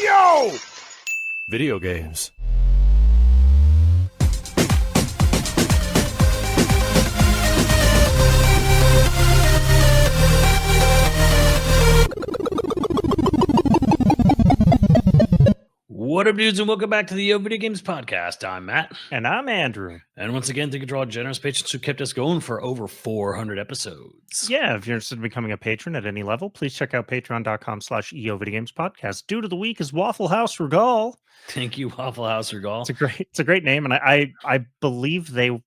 Yo! Video games. What up, dudes, and welcome back to the Yovideogames podcast. I'm Matt. And I'm Andrew. And once again, thank you to all generous patrons who kept us going for over 400 episodes. Yeah, if you're interested in becoming a patron at any level, please check out patreon.com/Yovideogames podcast. Dude of the week is Waffle House Regal. Thank you, Waffle House Regal. It's a great name, and I believe they've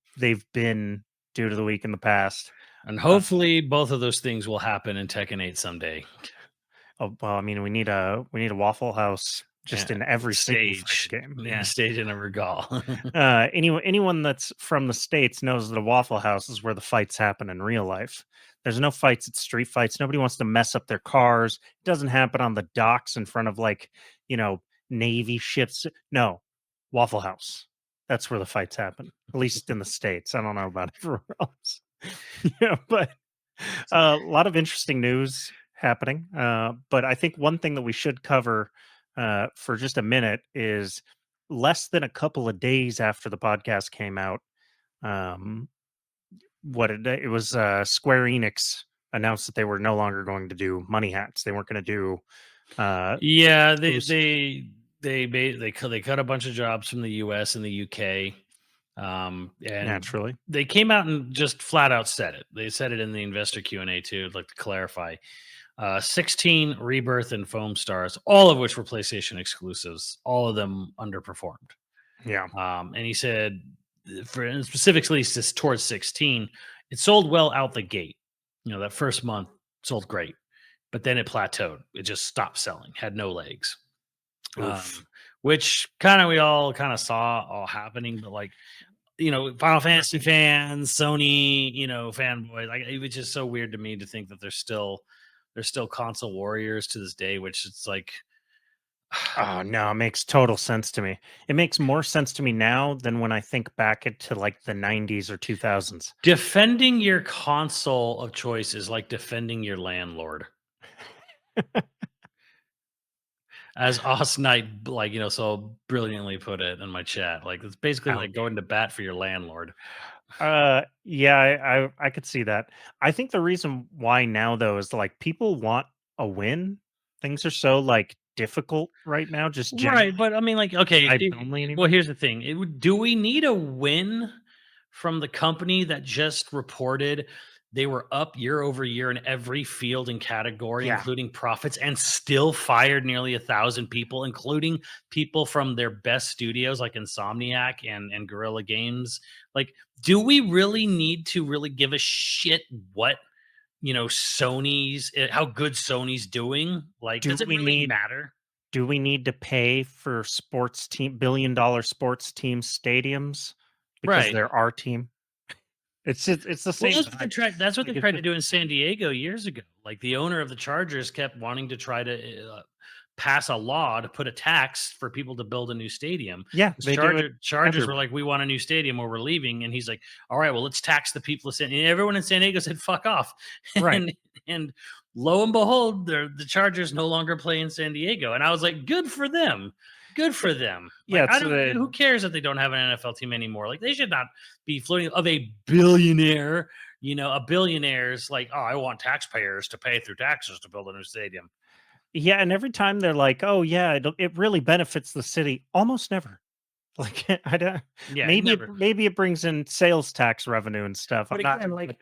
been Dude of the Week in the past. And hopefully both of those things will happen in Tekken 8 someday. Oh, well, I mean, we need a Waffle House just in every stage game. Yeah, stage in a Regal. Anyone that's from the States knows that a Waffle House is where the fights happen in real life. There's no fights at street fights. Nobody wants to mess up their cars. It doesn't happen on the docks in front of Navy ships. No, Waffle House. That's where the fights happen, at least in the States. I don't know about everywhere else. But a lot of interesting news happening. But I think one thing that we should cover for just a minute is less than a couple of days after the podcast came out. It was Square Enix announced that they were no longer going to do money hats. They weren't going to do. They cut a bunch of jobs from the U.S. and the U.K. And Naturally, they came out and just flat out said it. They said it in the investor Q&A too. I'd like to clarify. 16 Rebirth and Foam Stars, all of which were PlayStation exclusives, all of them underperformed. Yeah. And he said, specifically towards 16, it sold well out the gate. That first month sold great, but then it plateaued. It just stopped selling, had no legs. Which we all saw all happening, but Final Fantasy fans, Sony, fanboys, it was just so weird to me to think that they're still console warriors to this day, which it's like, oh no, it makes total sense to me. It makes more sense to me now than when I think back into the 90s or 2000s. Defending your console of choice is like defending your landlord. As Os Knight, so brilliantly put it in my chat. It's basically like going to bat for your landlord. Yeah, I could see that. I think the reason why now though is people want a win. Things are so difficult right now. Just right, but I mean, okay. Well, here's the thing: do we need a win from the company that just reported they were up year over year in every field and category, including profits, and still fired nearly 1,000 people, including people from their best studios like Insomniac and Guerrilla Games? Do we really need to really give a shit what Sony's how good Sony's doing? Does it really matter? Do we need to pay for billion-dollar sports team stadiums because they're our team? It's the same. Well, that's what they tried to do in San Diego years ago. The owner of the Chargers kept wanting to try to pass a law to put a tax for people to build a new stadium. Yeah, Chargers were like, we want a new stadium or we're leaving. And he's like, all right, well, let's tax the people of San Diego. And everyone in San Diego said, fuck off. Right. and lo and behold, the Chargers no longer play in San Diego. And I was like, good for them. Good for them. Yeah, who cares that they don't have an NFL team anymore? They should not be floating of a billionaire. A billionaire's like, oh, I want taxpayers to pay through taxes to build a new stadium. Yeah, and every time they're like, "Oh yeah, it really benefits the city." Almost never. I don't. Yeah, maybe it brings in sales tax revenue and stuff. But again,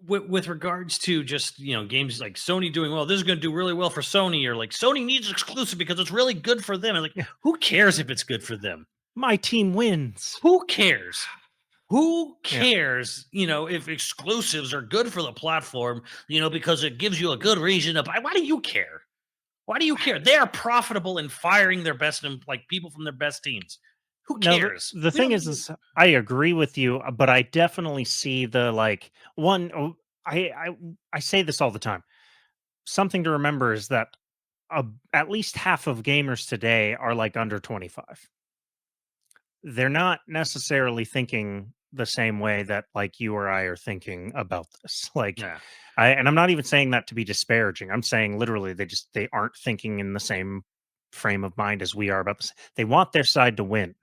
with regards to just games like Sony doing well, this is going to do really well for Sony, or Sony needs exclusive because it's really good for them. And who cares if it's good for them? My team wins. Who cares? Who cares? If exclusives are good for the platform, because it gives you a good reason to buy. Why do you care? Why do you care? They are profitable in firing their best people from their best teams. Who cares? The thing is I agree with you, but I definitely see the one. I say this all the time. Something to remember is that at least half of gamers today are under 25. They're not necessarily thinking the same way that you or I are thinking about this. And I'm not even saying that to be disparaging. I'm saying literally they aren't thinking in the same frame of mind as we are about this. They want their side to win,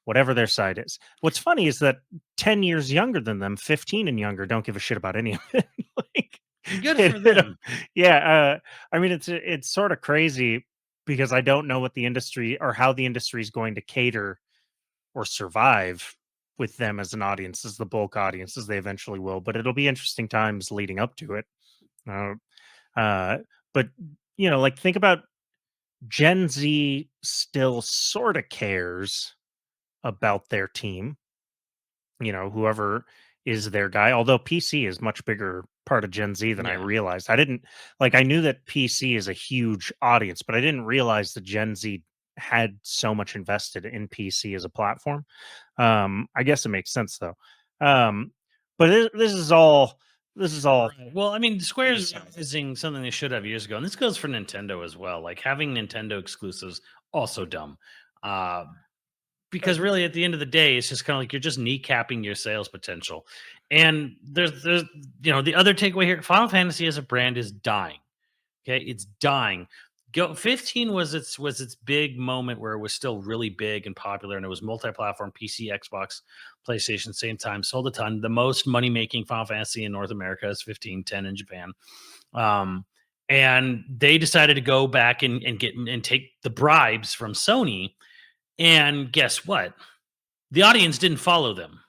whatever their side is. What's funny is that 10 years younger than them, 15 and younger, don't give a shit about any of it. like, Good for them. yeah. I mean, it's sort of crazy because I don't know what the industry or how the industry is going to cater or survive with them as an audience, as the bulk audience, as they eventually will. But it'll be interesting times leading up to it. Uh, but like think about Gen Z still sort of cares about their team, whoever is their guy. Although PC is much bigger part of Gen Z than I Yeah. realized. I didn't like I knew that PC is a huge audience, but I didn't realize that Gen Z had so much invested in PC as a platform. I guess it makes sense though. But this is all Right. Well, I mean, Square's aside. realizing something they should have years ago, and this goes for Nintendo as well. Like having Nintendo exclusives, also dumb. Uh, because really, at the end of the day, it's just kind of like you're just kneecapping your sales potential. And there's the other takeaway here: Final Fantasy as a brand is dying. Okay, it's dying. 15 was its big moment where it was still really big and popular, and it was multi-platform, PC, Xbox, PlayStation, same time, sold a ton. The most money-making Final Fantasy in North America is 15, 10 in Japan. Um, and they decided to go back and get and take the bribes from Sony. And guess what? The audience didn't follow them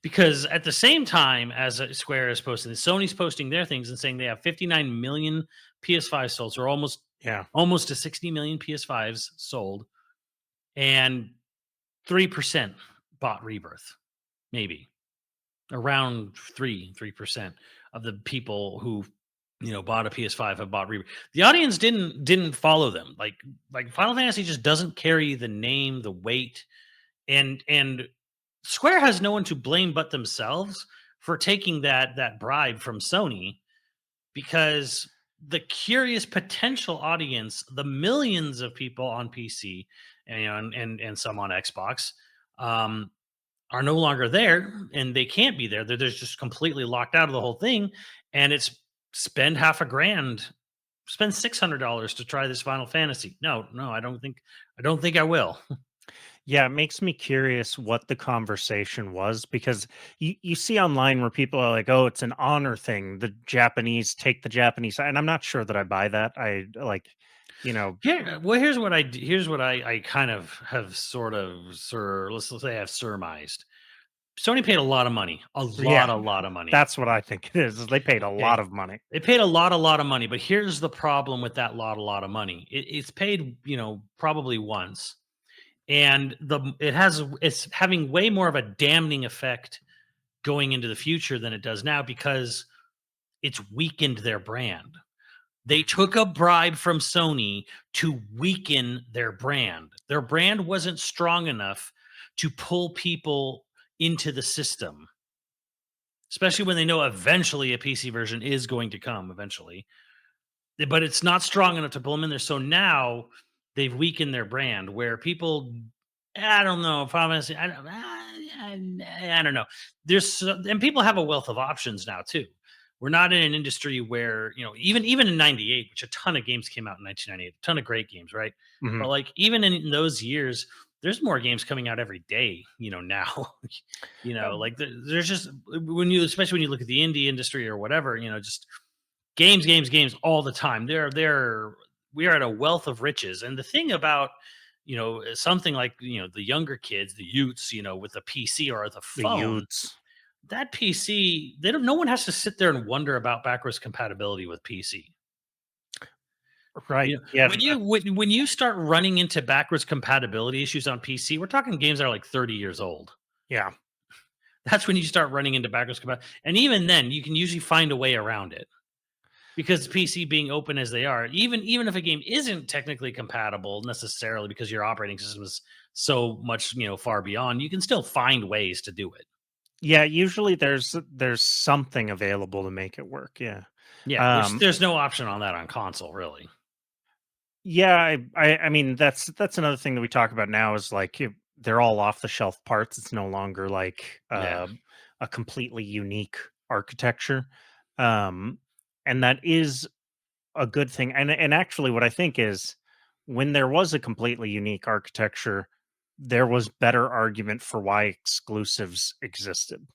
because at the same time as Square is posting this, Sony's posting their things and saying they have 59 million PS5 sold, or Yeah. almost to 60 million PS5s sold, and 3% bought Rebirth, maybe around 3% of the people who bought a PS5 have bought Rebirth. The audience didn't follow them. Like Final Fantasy just doesn't carry the name, the weight, and Square has no one to blame but themselves for taking that bribe from Sony, because the curious potential audience, the millions of people on PC and and some on Xbox, um, are no longer there, and they can't be there. They're just completely locked out of the whole thing, and it's spend half a grand, spend $600 to try this Final Fantasy. No, no, I don't think I will. Yeah, it makes me curious what the conversation was because you see online where people are like, "Oh, it's an honor thing. The Japanese take the Japanese," and I'm not sure that I buy that. I like, you know, Here, well, here's what I kind of have sort of let's say I've surmised. Sony paid a lot of money, yeah, a lot of money. that's what I think it is they paid a lot Okay, of money. they paid a lot of money, but here's the problem with that a lot of money. It's paid, probably once, and it's having way more of a damning effect going into the future than it does now because it's weakened their brand. They took a bribe from Sony to weaken their brand. Their brand wasn't strong enough to pull people into the system, especially when they know eventually a PC version is going to come eventually. But it's not strong enough to pull them in there. So now they've weakened their brand where people, I don't know if I'm gonna say, I don't know. And people have a wealth of options now too. We're not in an industry where, even in 98, which a ton of games came out in 1998, a ton of great games, right? Mhm. But like even in those years, there's more games coming out every day, now. Like there's just especially when you look at the indie industry or whatever, just games, games, games all the time. We are at a wealth of riches. And the thing about, something like, the younger kids, the youths, with the PC or the The phone, youths, that PC, they don't no one has to sit there and wonder about backwards compatibility with PC. right? Yeah, When you start running into backwards compatibility issues on PC, we're talking games that are like 30 years old. yeah. That's when you start running into backwards compatibility. And even then, you can usually find a way around it. Because PC being open as they are, even if a game isn't technically compatible necessarily because your operating system is so much far beyond, you can still find ways to do it. Yeah, usually there's something available to make it work. Yeah. Yeah, which Um, there's no option on that on console, really. Yeah, I mean that's another thing that we talk about now is like they're all off the shelf parts. It's no longer like Yeah, a completely unique architecture, um, and that is a good thing. And actually, what I think is when there was a completely unique architecture, there was better argument for why exclusives existed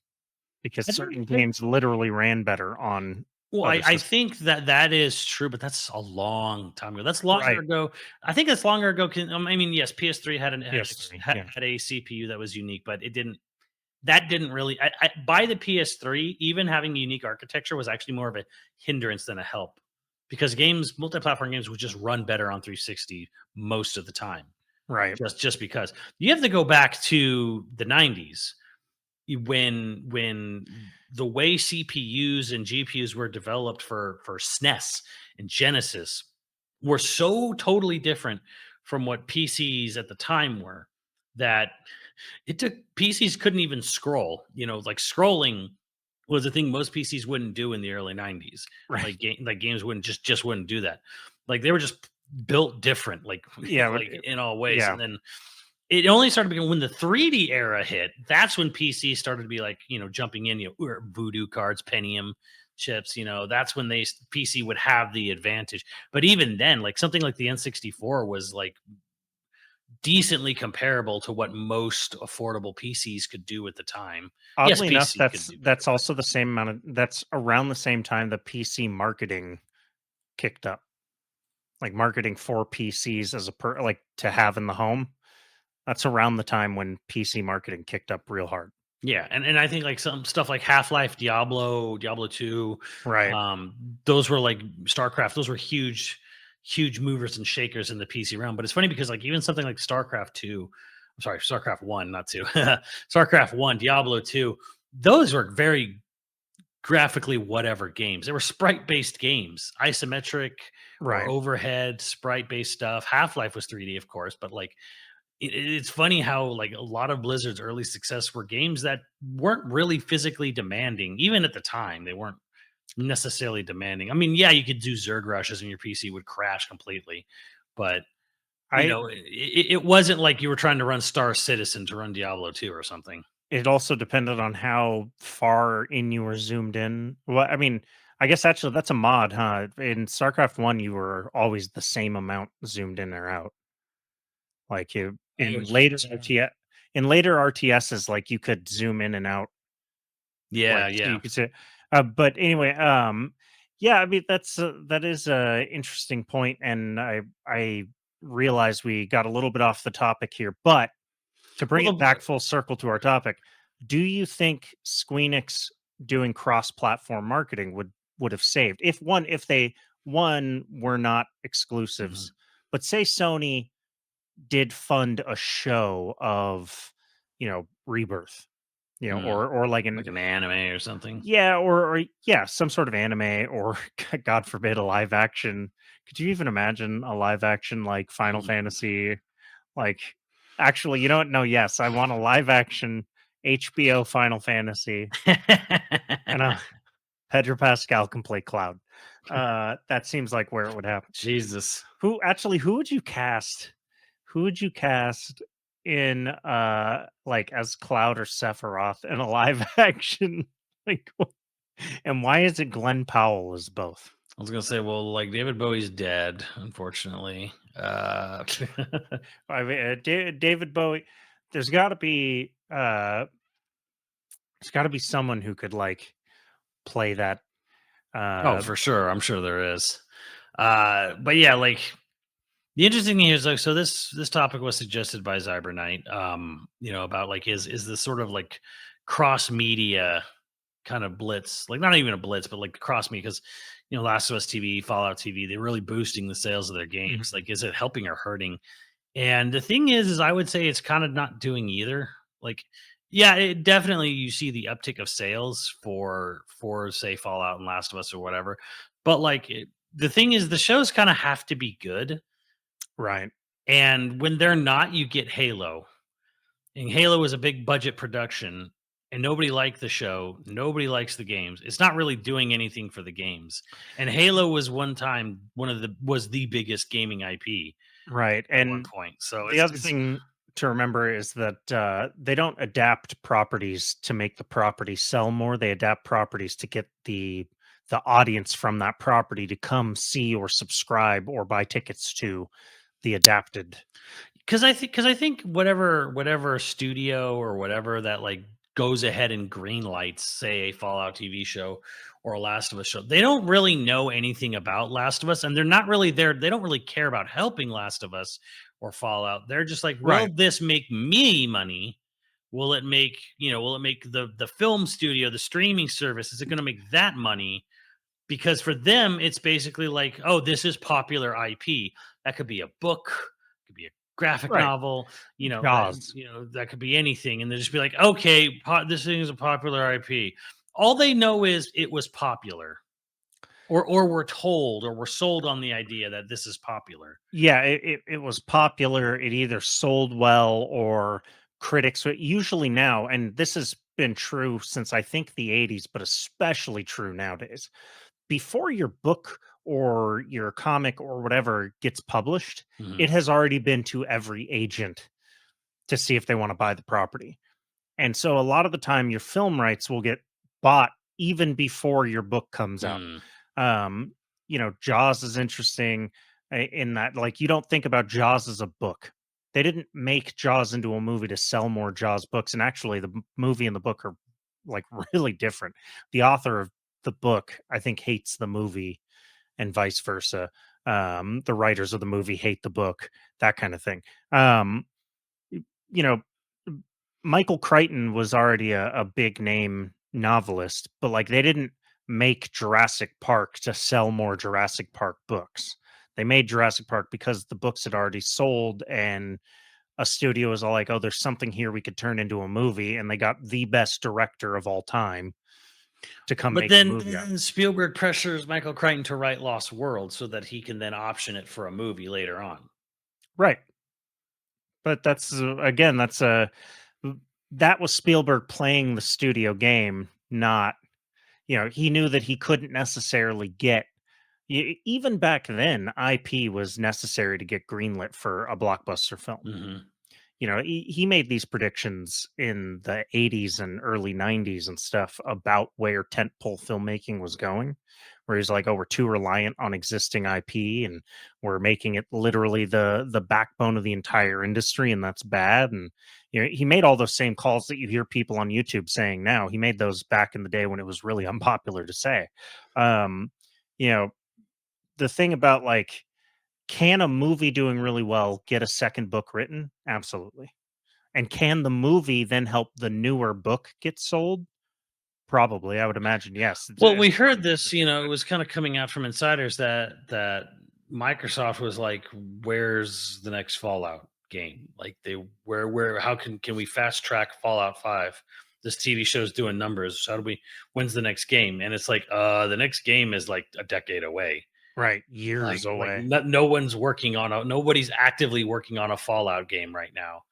because I don't certain think. games literally ran better on Well, other I systems. think that that is true, but that's a long time ago. That's longer Right. ago. I think it's longer ago. I mean, yes, PS3 PS3. Yeah. had a CPU that was unique, but it didn't. That didn't really. By the PS3, even having a unique architecture was actually more of a hindrance than a help, because multi-platform games would just run better on 360 most of the time. Right. Just because you have to go back to the 90s when the way CPUs and GPUs were developed for SNES and Genesis were so totally different from what PCs at the time were, that it took PCs couldn't even scroll. Like scrolling was a thing most PCs wouldn't do in the early 90s. Right. Like games wouldn't just wouldn't do that. Like they were just built different, like Yeah. like in all ways. Yeah. And then it only started becoming when the 3D era hit. That's when PC started to be like, jumping in, Voodoo cards, Pentium chips, that's when PC would have the advantage. But even then, like something like the N64 was like decently comparable to what most affordable PCs could do at the time. Yes, Oddly enough, PC could do better, that's also the same amount of that's around the same time the PC marketing kicked up. Like marketing for PCs as a like to have in the home. That's around the time when PC marketing kicked up real hard. yeah, and I think like some stuff like Half-Life, Diablo 2, Right. those were like StarCraft, those were huge movers and shakers in the PC realm. But it's funny because like even something like StarCraft 2, I'm sorry, StarCraft 1, not 2. StarCraft 1, Diablo 2, those were very graphically whatever games. They were sprite-based games, isometric or Right. overhead sprite-based stuff. Half-Life was 3D, of course, but like it's funny how like a lot of Blizzard's early success were games that weren't really physically demanding. Even at the time, they weren't necessarily demanding. I mean, yeah, you could do Zerg rushes and your PC would crash completely, but I it wasn't like you were trying to run Star Citizen to run Diablo 2 or something. It also depended on how far in you were zoomed in. Well, I mean, I guess actually that's a mod, huh? In StarCraft 1, you were always the same amount zoomed in or out. Like you Oh, yeah. in later RTSs, like you could zoom in and out, Yeah, like so yeah. you could say. But anyway, yeah, I mean that is a interesting point, and I realize we got a little bit off the topic here, but to bring Well, it back full circle to our topic, do you think Squeenix doing cross-platform marketing would have saved if they one were not mhm, exclusives, but say Sony did fund a show of Rebirth, mm, or like like an an anime or something. yeah, or yeah, some sort of anime, or God forbid a live action. Could you even imagine a live action like Final Mm. Fantasy? Like, actually, you know what? No, yes, I want a live action HBO Final Fantasy, and Pedro Pascal can play Cloud. That seems like where it would happen. Jesus. Who would you cast? Who would you cast in like as Cloud or Sephiroth in a live action? Like, and why is it Glenn Powell as both? I was gonna say, well, like David Bowie's dead, unfortunately. I mean, David Bowie. There's got to be there's got to be someone who could like play that. Oh, Uh, for sure. I'm sure there is. But yeah, like the interesting thing is like, so this topic was suggested by Cyberknight, about like is this sort of like cross media kind of blitz, like not even a blitz, but like cross media, because Last of Us TV, Fallout TV, they're really boosting the sales of their games. mhm, Like, is it helping or hurting? And the thing is I would say it's kind of not doing either. Like, yeah, it definitely you see the uptick of sales for say Fallout and Last of Us or whatever. But like the thing is the shows kind of have to be good. right, And when they're not, you get Halo. And Halo was a big budget production and nobody liked the show. Nobody likes the games. It's not really doing anything for the games. And Halo was one time was the biggest gaming IP right. at one And point. So the other it's thing to remember is that they don't adapt properties to make the property sell more. They adapt properties to get the audience from that property to come see or subscribe or buy tickets to. the adapted. Because I think whatever studio or whatever that like goes ahead and green lights, say a Fallout TV show or a Last of Us show, they don't really know anything about Last of Us, and they're not really there. They don't really care about helping Last of Us or Fallout. They're just like, will Right. this make me money? Will it make the film studio, the streaming service, is it going to make that money? Because for them it's basically like, oh, this is popular IP. That could be a book, could be a graphic Right. novel, Jaws. that could be anything, and they just be like, okay, this thing is a popular IP. All they know is it was popular, or we're told, or we're sold on the idea that this is popular. Yeah, it was popular. It either sold well or critics usually now, and this has been true since I think the 80s, but especially true nowadays. Before your book or your comic or whatever gets published, Mhm. it has already been to every agent to see if they want to buy the property. And so a lot of the time your film rights will get bought even before your book comes out. Mm. Um, Jaws is interesting in that, like, you don't think about Jaws as a book. They didn't make Jaws into a movie to sell more Jaws books. And actually, the movie and the book are like really different. The author of the book, I think, hates the movie and vice versa. The writers of the movie hate the book, that kind of thing. Um, you know, Michael Crichton was already a big name novelist, but like they didn't make Jurassic Park to sell more Jurassic Park books. They made Jurassic Park because the books had already sold, and a studio was all like, "Oh, there's something here we could turn into a movie," and they got the best director of all time to come But make the then, movie out. Spielberg pressures Michael Crichton to write Lost World so that he can then option it for a movie later on. Right, but that's again, that was Spielberg playing the studio game, not he knew that he couldn't necessarily get even back then, IP was necessary to get greenlit for a blockbuster film. Hmm. He made these predictions in the 80s and early 90s and stuff about where tentpole filmmaking was going, where he's like, oh, we're too reliant on existing IP and we're making it literally the backbone of the entire industry, and that's bad. And he made all those same calls that you hear people on YouTube saying now. He made those back in the day when it was really unpopular to say. um you know the thing about, like, can a movie doing really well get a second book written? Absolutely. And can the movie then help the newer book get sold? Probably. I would imagine yes. Well, we It's heard pretty this, interesting. it was kind of coming out from insiders that Microsoft was like, "Where's the next Fallout game? Like, where how can we fast track Fallout 5? This TV show's doing numbers. How do we? When's the next game?" And it's like, the next game is like a decade away. Right. Years away. No one's working on nobody's actively working on a Fallout game right now.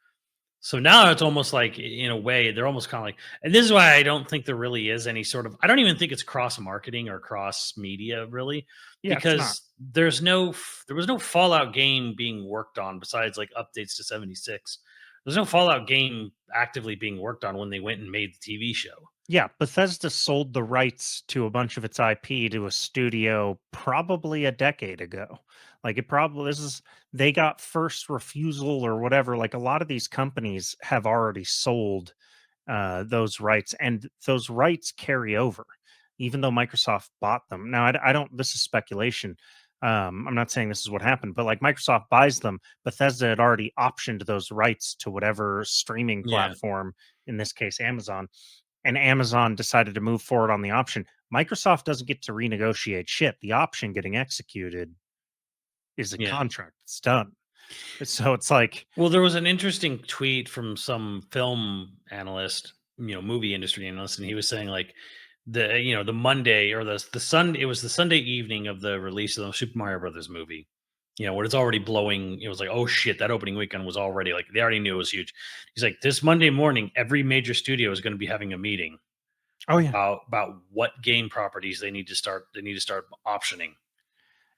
So now it's almost like, in a way, they're almost kind of like, and this is why I don't think there really is any sort of, I don't even think it's cross marketing or cross media really, Yeah, it's not. because there was no Fallout game being worked on besides like updates to 76. There's no Fallout game actively being worked on when they went and made the TV show. Yeah, Bethesda sold the rights to a bunch of its IP to a studio probably a decade ago. Like, it probably this is they got first refusal or whatever. Like, a lot of these companies have already sold those rights, and those rights carry over, even though Microsoft bought them. Now, I don't. This is speculation. I'm not saying this is what happened, but like Microsoft buys them, Bethesda had already optioned those rights to whatever streaming Yeah. platform, in this case Amazon, and Amazon decided to move forward on the option. Microsoft doesn't get to renegotiate shit. The option getting executed is a Yeah. contract. It's done. So it's like, Well, there was an interesting tweet from some film analyst, movie industry analyst, and he was saying like the Monday or the Sunday, it was the Sunday evening of the release of the Super Mario Brothers movie. When it's already blowing, it was like, oh shit, that opening weekend was already like they already knew it was huge. He's like, this Monday morning, every major studio is going to be having a meeting oh yeah. about what game properties they need to start optioning.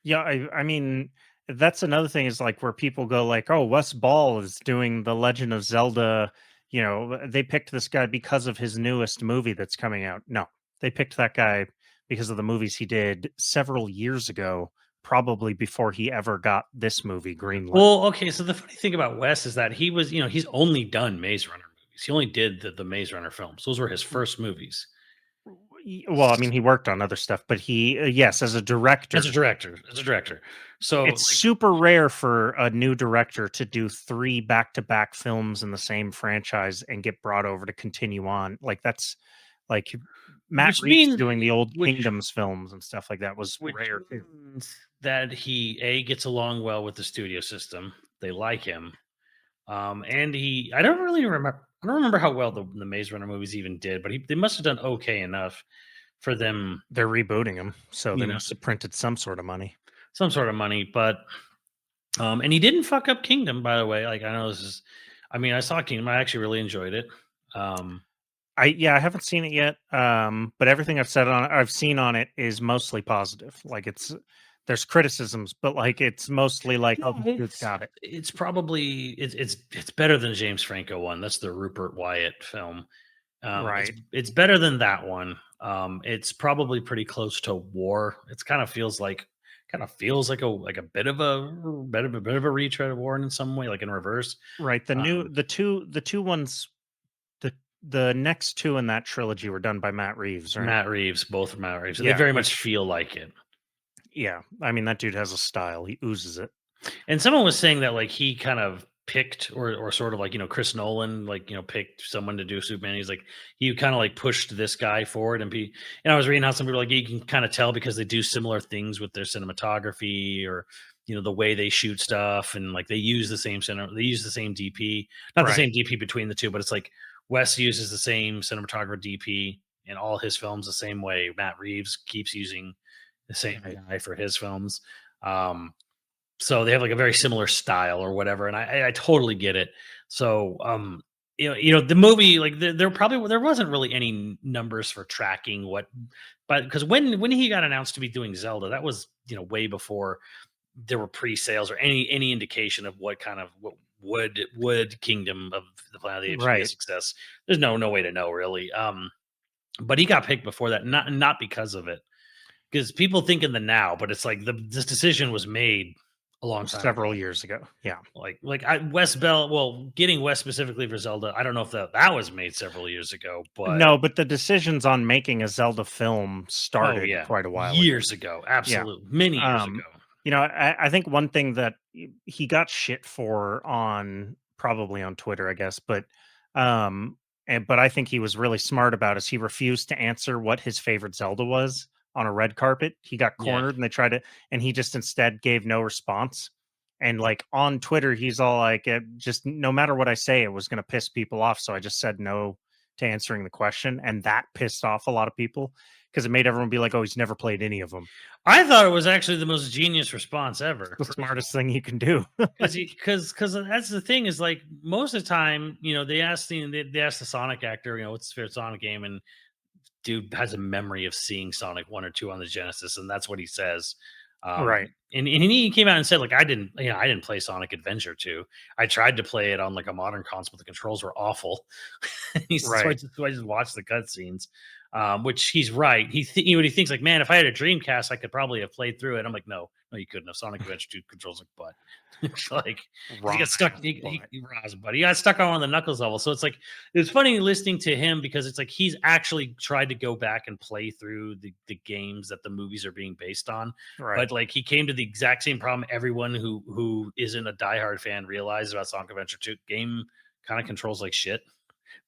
Yeah, I mean, that's another thing is like where people go like, "Oh, Wes Ball is doing the Legend of Zelda." They picked this guy because of his newest movie that's coming out. No, they picked that guy because of the movies he did several years ago probably before he ever got this movie greenlit. Well, okay, so the funny thing about Wes is that he was, he's only done Maze Runner movies. He only did the Maze Runner films. Those were his first movies. Well, I mean, he worked on other stuff, but he, yes, as a director, As a director. So it's super rare for a new director to do 3 back-to-back films in the same franchise and get brought over to continue on. Like, that's like Matt which Reeves means doing the old which Kingdoms films and stuff like that was which rare too. means that he gets along well with the studio system. They like him. And I don't really remember. I don't remember how well the Maze Runner movies even did, but they must have done okay enough for them, They're rebooting him, so they you know, must have printed some sort of money. some sort of money. But and he didn't fuck up Kingdom, by the way. Like I know this is, I mean, I saw Kingdom. I actually really enjoyed it. Um, I haven't seen it yet, but everything I've seen on it is mostly positive. Like there's criticisms, but like it's mostly like, oh, no, this dude's got it. it's probably it's better than James Franco one. That's the Rupert Wyatt film. Right. It's better than that one. It's probably pretty close to War. It's kind of feels like a bit of a retread of War in some way, like in reverse. Right. Um, The two ones the next two in that trilogy were done by Matt Reeves, right? Matt Reeves, both Matt Reeves. They Yeah, very much feel like it. yeah. I mean, that dude has a style. He oozes it. And someone was saying that like he kind of picked or sort of like Chris Nolan like picked someone to do Superman. He's like he kind of like pushed this guy forward and I was reading how some people like you can kind of tell because they do similar things with their cinematography or the way they shoot stuff and like they use the same they use the same DP, not the Right. same DP between the two, but it's like Wes uses the same cinematographer DP in all his films the same way. Matt Reeves keeps using the same guy for his films. Um, so they have like a very similar style or whatever, and I totally get it. So the movie like there wasn't really any numbers for tracking what, but because when he got announced to be doing Zelda, that was way before there were pre-sales or any indication of what kind of what would Kingdom of the Planet of the Apes be a Right. success. There's no way to know really. But he got picked before that, not because of it, because people think in the now, but it's like this decision was made a long time Several ago. years ago. Yeah. Wes Bell, well, getting Wes specifically for Zelda, I don't know if that was made several years ago, but No, but the decisions on making a Zelda film oh started yeah, quite a while ago. years ago, Yeah. absolutely, many years ago. Um, I think one thing that he got shit for probably on Twitter, I guess, um, but I think he was really smart about is he refused to answer what his favorite Zelda was on a red carpet. He got Yeah, cornered and and he just instead gave no response. And like on Twitter, he's all like, just no matter what I say, it was going to piss people off. So I just said no to answering the question. And that pissed off a lot of people because it made everyone be like, oh, he's never played any of them. I thought it was actually the most genius response ever. The smartest thing you can do. Because that's the thing is like most of the time, they ask the Sonic actor, what's his favorite Sonic game, and dude has a memory of seeing Sonic 1 or 2 on the Genesis, and that's what he says. Right. And he came out and said, like, I didn't play Sonic Adventure 2. I tried to play it on like a modern console, but the controls were awful. He said, Right. so I just watched the cutscenes. Which he's right. He thinks like, man, if I had a Dreamcast, I could probably have played through it. I'm like, no, you couldn't have. Sonic Adventure 2 controls like butt. It's like he got stuck. He got stuck on one of the Knuckles level. So it's like it's funny listening to him because it's like he's actually tried to go back and play through the games that the movies are being based on. Right. But like he came to the exact same problem everyone who isn't a diehard fan realizes about Sonic Adventure 2. Game kind of controls like shit.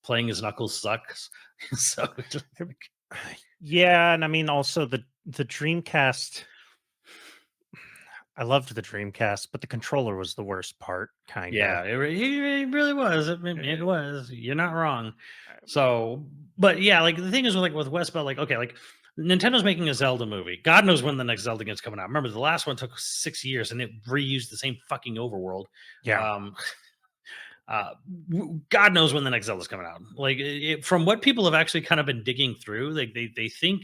Playing as Knuckles sucks. So yeah, and I mean also the Dreamcast. I loved the Dreamcast, but the controller was the worst part, kind of. yeah, it really was. It was. You're not wrong. So, but yeah, like the thing is with West Bell, like okay, like Nintendo's making a Zelda movie. God knows when the next Zelda game's coming out. Remember, the last one took 6 years, and it reused the same fucking overworld. Yeah. Uh, God knows when the next Zelda's coming out. Like from what people have actually kind of been digging through, like they think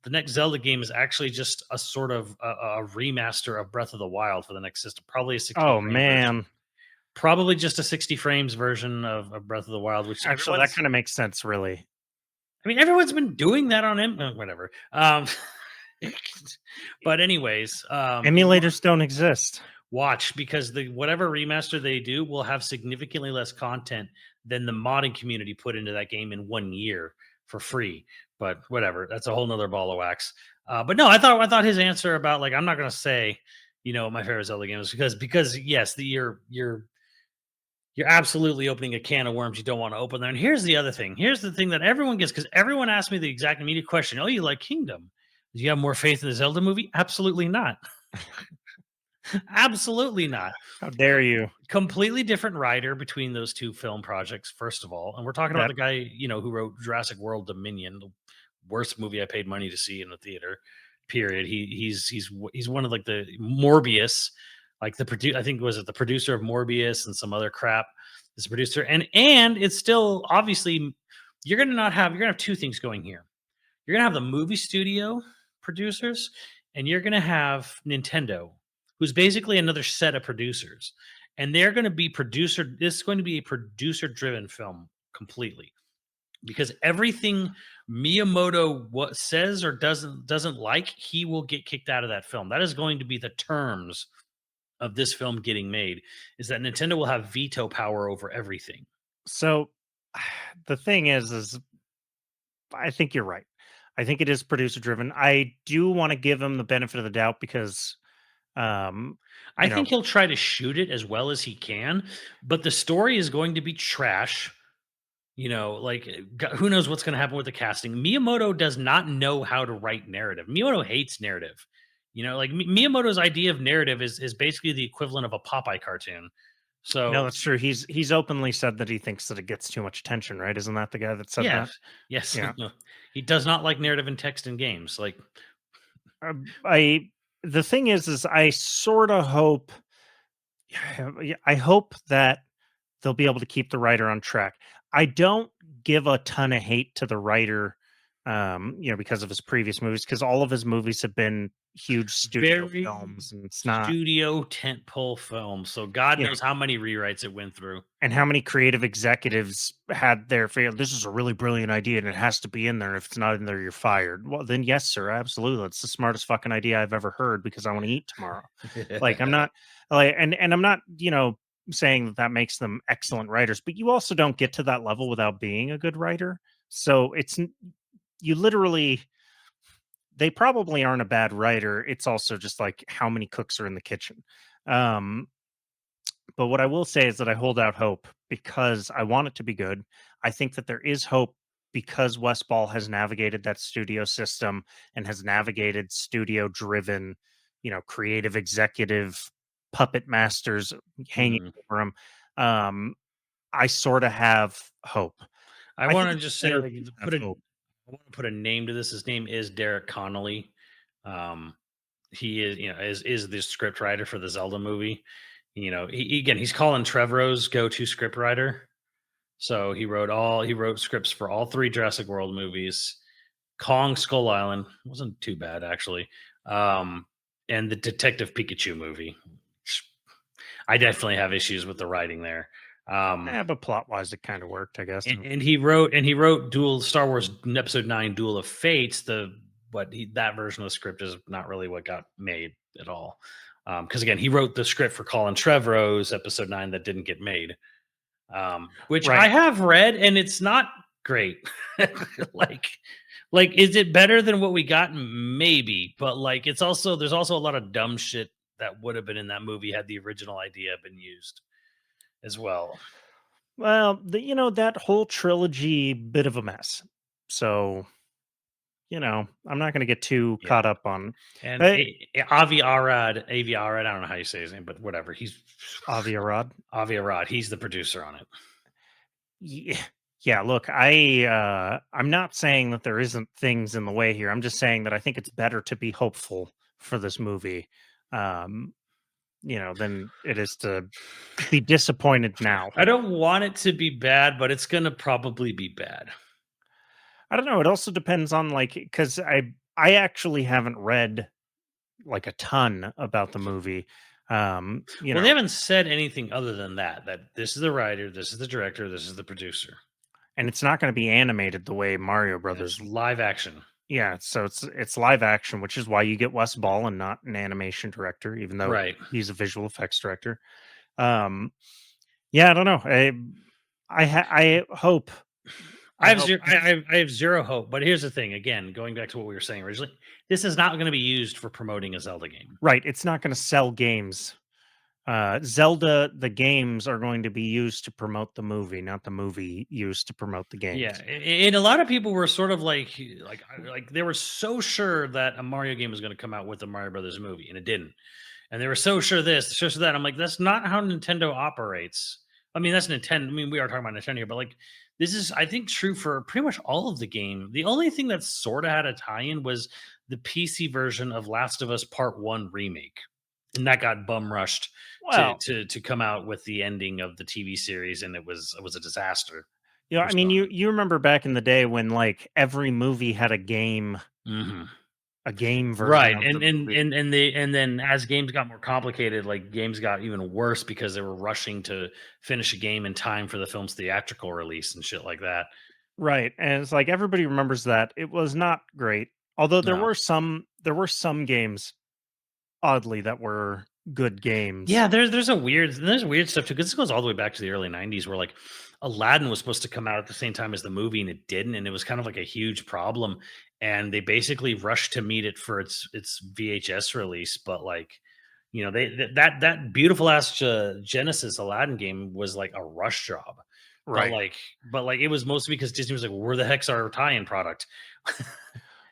the next Zelda game is actually just a sort of a remaster of Breath of the Wild for the next system. Probably a 60 Oh frame version. man. Probably just a 60 frames version of Breath of the Wild, which So that kind of makes sense, really. I mean, everyone's been doing that on him. Whatever. But anyways, Emulators don't exist. watch, because the whatever remaster they do will have significantly less content than the modding community put into that game in 1 year for free. But whatever, that's a whole nother ball of wax. But no, I thought his answer about, like, I'm not gonna say, my favorite Zelda game is because yes, you're absolutely opening a can of worms you don't want to open there. And here's the other thing. Here's the thing that everyone gets, because everyone asked me the exact immediate question. Oh, you like Kingdom? Do you have more faith in the Zelda movie? Absolutely not. Absolutely not. How dare you? Completely different writer between those two film projects, first of all. And we're talking about That the guy, who wrote Jurassic World Dominion, the worst movie I paid money to see in the theater. Period. He's one of, like, the Morbius, like I think, was it the producer of Morbius and some other crap. This producer, and it's still, obviously, you're gonna have two things going here. You're gonna have the movie studio producers, and you're gonna have Nintendo, who's basically another set of producers. And they're going to be this is going to be a producer driven film completely, because everything Miyamoto says or doesn't like, he will get kicked out of that film. That is going to be the terms of this film getting made, is that Nintendo will have veto power over everything. so the thing is I think you're right. I think it is producer driven. I do want to give him the benefit of the doubt because um I you know, think he'll try to shoot it as well as he can, but the story is going to be trash. Like, who knows what's going to happen with the casting. Miyamoto does not know how to write narrative. Miyamoto hates narrative. Like, Miyamoto's idea of narrative is basically the equivalent of a Popeye cartoon. no, So, that's true. He's openly said that he thinks that it gets too much attention, right? Isn't that the guy that said that? yes, yes, Yeah. he does not like narrative and text in games. Like, I the thing is I sort of hope yeah, I hope that they'll be able to keep the writer on track. I don't give a ton of hate to the writer, because of his previous movies, because all of his movies have been huge studio very films, and it's not, studio tentpole film. So God you know, knows how many rewrites it went through. and how many creative executives had their feel. This is a really brilliant idea, and it has to be in there. If it's not in there, you're fired. Well, then yes, sir, absolutely. It's the smartest fucking idea I've ever heard because I want to eat tomorrow. Like I'm not like, and I'm not, saying that that makes them excellent writers, but you also don't get to that level without being a good writer. So you literally, they probably aren't a bad writer. It's also just like how many cooks are in the kitchen. Um, but what I will say is that I hold out hope because I want it to be good. I think that there is hope because Westball has navigated that studio system and has navigated studio driven, creative executive puppet masters hanging Mhm. over him. Um, I sort of have hope. I I think want to it's just say, fair like, to put have a hope. I want to put a name to this. His name is Derek Connolly. Um, he is, is the script writer for the Zelda movie. Again, he's Colin Trevorrow's go-to script writer. So he wrote scripts for all three Jurassic World movies. Kong Skull Island wasn't too bad, actually. Um, and the Detective Pikachu movie. I definitely have issues with the writing there. But plot wise, it kind of worked, I guess. And he wrote Duel Star Wars Episode 9 Duel of Fates. That version of the script is not really what got made at all. Because again, he wrote the script for Colin Trevorrow's Episode 9 that didn't get made. Which I Right. have read, and it's not great. like is it better than what we got? Maybe, but like, there's also a lot of dumb shit that would have been in that movie had the original idea been used as well. Well, that whole trilogy, bit of a mess. So, I'm not going to get too Yeah. caught up on And uh, Avi Arad, I don't know how you say his name, but whatever. He's Avi Arad. Avi Arad. He's the producer on it. Yeah, yeah. Look, I'm not saying that there isn't things in the way here. I'm just saying that I think it's better to be hopeful for this movie, um, than it is to be disappointed now. I don't want it to be bad, but it's gonna probably be bad. I don't know. It also depends on like because I actually haven't read like a ton about the movie. Well, they haven't said anything other than that this is the writer, this is the director, this is the producer. and it's not going to be animated the way Mario And it's Brothers. live action. Yeah, so it's live action, which is why you get Wes Ball and not an animation director, even though Right. he's a visual effects director. Um, yeah, I don't know. I hope I I have hope zero. I have zero hope. But here's the thing. Again, going back to what we were saying originally, this is not going to be used for promoting a Zelda game. right. It's not going to sell games. Zelda, the games are going to be used to promote the movie, not the movie used to promote the Yeah, games. and a lot of people were sort of like they were so sure that a Mario game was going to come out with the Mario Brothers movie, and it didn't. And they were so sure this, so sure that. I'm like, that's not how Nintendo operates. I mean, that's Nintendo. I mean, we are talking about Nintendo here, but like, this is, I think, true for pretty much all of the game. The only thing that sort of had a tie-in was the PC version of Last of Us Part One remake, and that got bum rushed Well, to come out with the ending of the TV series, and it was a disaster for I mean, Sony. you remember back in the day when like every movie had Mhm. a game version Right, of the and movie. and and they and then as games got more complicated, like, games got even worse because they were rushing to finish a game in time for the film's theatrical release and shit like that. Right, and it's like everybody remembers that. It was not great. Although No. there were some games oddly that were good games. Yeah, there's weird stuff too, because this goes all the way back to the early '90s where, like, Aladdin was supposed to come out at the same time as the movie, and it didn't, and it was kind of like a huge problem, and they basically rushed to meet it for its VHS release, but, like, that beautiful ass, Genesis Aladdin game was like a rush job, but, Right. it was mostly because Disney was like, "Where the heck's our tie-in product?"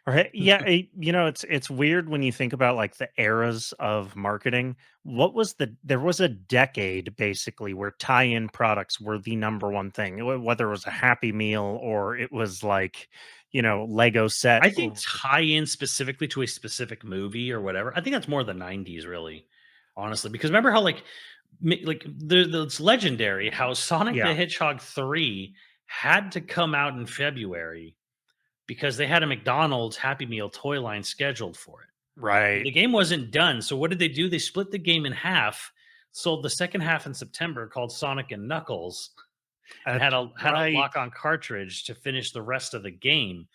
Right. Yeah, you know, it's weird when you think about like the eras of marketing. There was a decade basically where tie-in products were the number one thing, whether it was a Happy Meal or it was like, Lego set. I think tie-in specifically to a specific movie or whatever. I think that's more the '90s, really, honestly. Because remember how it's legendary how Sonic the Yeah, Hedgehog 3 had to come out in February because they had a McDonald's Happy Meal toy line scheduled for it. right. The game wasn't done, so what did they do? They split the game in half, sold the second half in September called Sonic and Knuckles, and That's had a right. lock-on cartridge to finish the rest of the game.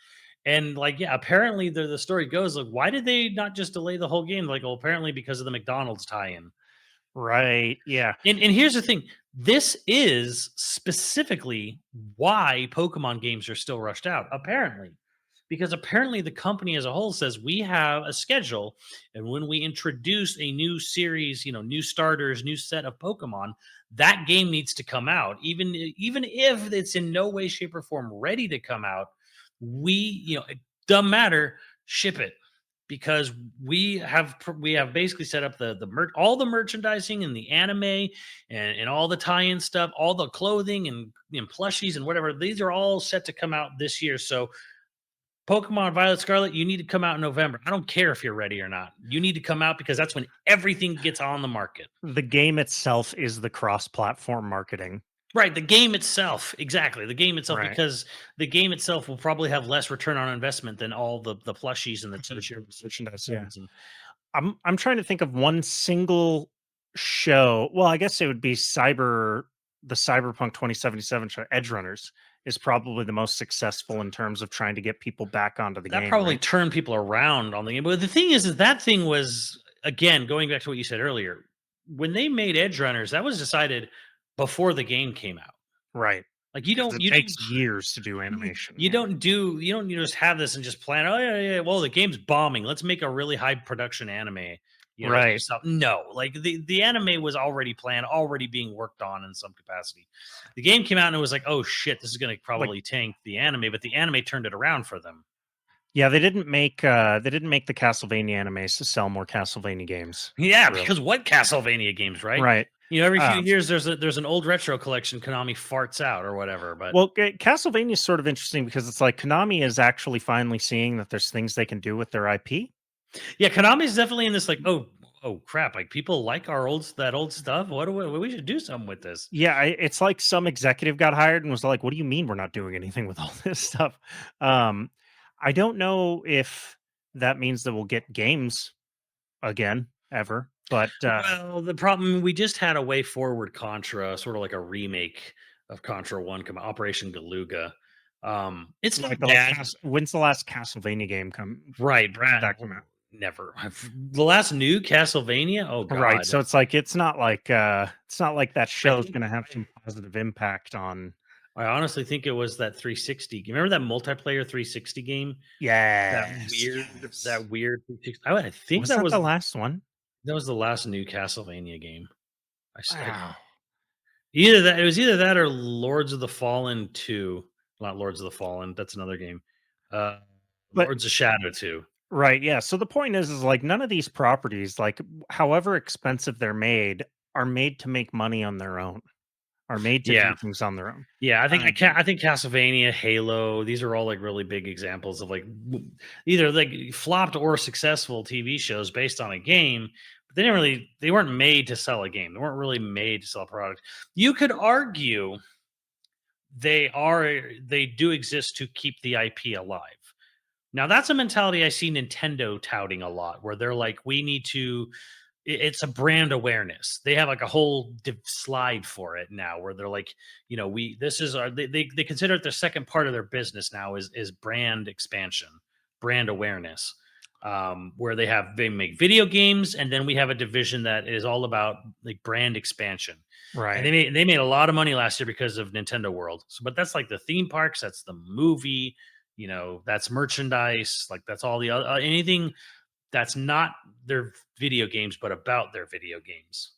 And like, yeah, apparently the story goes like, why did they not just delay the whole game? Like, well, apparently because of the McDonald's tie-in. Right. Yeah. And here's the thing: this is specifically why Pokemon games are still rushed out. Apparently, because apparently the company as a whole says we have a schedule, and when we introduce a new series, new starters, new set of Pokemon, that game needs to come out, even if it's in no way, shape, or form ready to come out. It doesn't matter, ship it because we have basically set up all the merchandising and the anime and all the tie-in stuff, all the clothing and plushies and whatever. These are all set to come out this year. So Pokemon Violet Scarlet, you need to come out in November. I don't care if you're ready or not. You need to come out because that's when everything gets on the market. The game itself is the cross-platform marketing. Right, the game itself, exactly. The game itself, Right. because the game itself will probably have less return on investment than all the plushies and the t-shirts Merchandise, yeah. and I'm trying to think of one single show. Well, I guess it would be the Cyberpunk 2077 show. Edge Runners is probably the most successful in terms of trying to get people back onto the that game, probably right? turned people around on the game. But the thing is that thing was, again, going back to what you said earlier. When they made Edge Runners, that was decided before the game came out. Right. Like Because it takes years to do animation. you Yeah. don't just have this and just plan. Oh yeah, yeah. Well, the game's bombing. Let's make a really high production anime. Right. No, like the anime was already planned, already being worked on in some capacity. The game came out and it was like, oh shit, this is going to Like, probably tank the anime, but the anime turned it around for them. yeah, they didn't make the Castlevania animes to sell more Castlevania games. Yeah, Really. because what Castlevania games, right? Right. Every few Um, years there's an old retro collection Konami farts out or whatever. But well, Castlevania is sort of interesting because it's like Konami is actually finally seeing that there's things they can do with their IP. yeah, Konami's definitely in this like, oh crap, like people like that old stuff. What do we should do something with this. Yeah, it's like some executive got hired and was like, "What do you mean we're not doing anything with all this stuff?" Um, I don't know if that means that we'll get games again ever, but Well, the problem, we just had a Way Forward Contra, sort of like a remake of Contra 1 come Operation Galuga. It's Like not the last bad. when's the last Castlevania game come Right, Brad. that come out? Never. The last new Castlevania? Oh Right, god. so it's not like that I show's think gonna have some positive impact on. I honestly think it was that 360. Remember that multiplayer 360 game? Yes, That yes. weird 360. I think Was that the last one? that was the last new Castlevania game. I Wow. either that it was either that or Lords of the Fallen 2. Not Lords of the Fallen, that's another game. Uh But Lords of Shadow 2. right, yeah, so the point is, like, none of these properties, like, however expensive they're made, are made to make money on their own, are made to Yeah. do things on their own. Yeah, Um, I think Castlevania, Halo, these are all like really big examples of like either like flopped or successful TV shows based on a game, but they weren't made to sell a game. They weren't really made to sell a product. You could argue they do exist to keep the IP alive. Now that's a mentality I see Nintendo touting a lot, where they're like, we need to it's a brand awareness. They have like a whole slide for it now where they're like, we this is our they consider it their second part of their business now is brand expansion, brand awareness. Where they make video games and then we have a division that is all about like brand expansion. And right. they made a lot of money last year because of Nintendo World. So, but that's like the theme parks, that's the movie, that's merchandise, like that's all the other anything that's not their video games, but about their video games.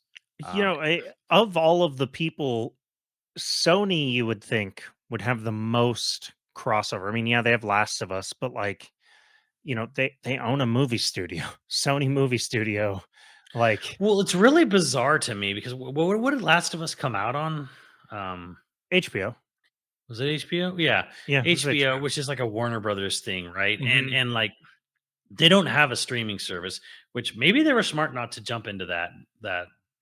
You Um, know, of all of the people, Sony, you would think, would have the most crossover. I mean, yeah, they have Last of Us, but, like, they own a movie studio, Sony Movie Studio, like, well, it's really bizarre to me because what did Last of Us come out on? Um, HBO. was it HBO? Yeah, Yeah, it was HBO, HBO. which is like a Warner Brothers thing, right? And Mhm. and like they don't have a streaming service, which maybe they were smart not to jump into that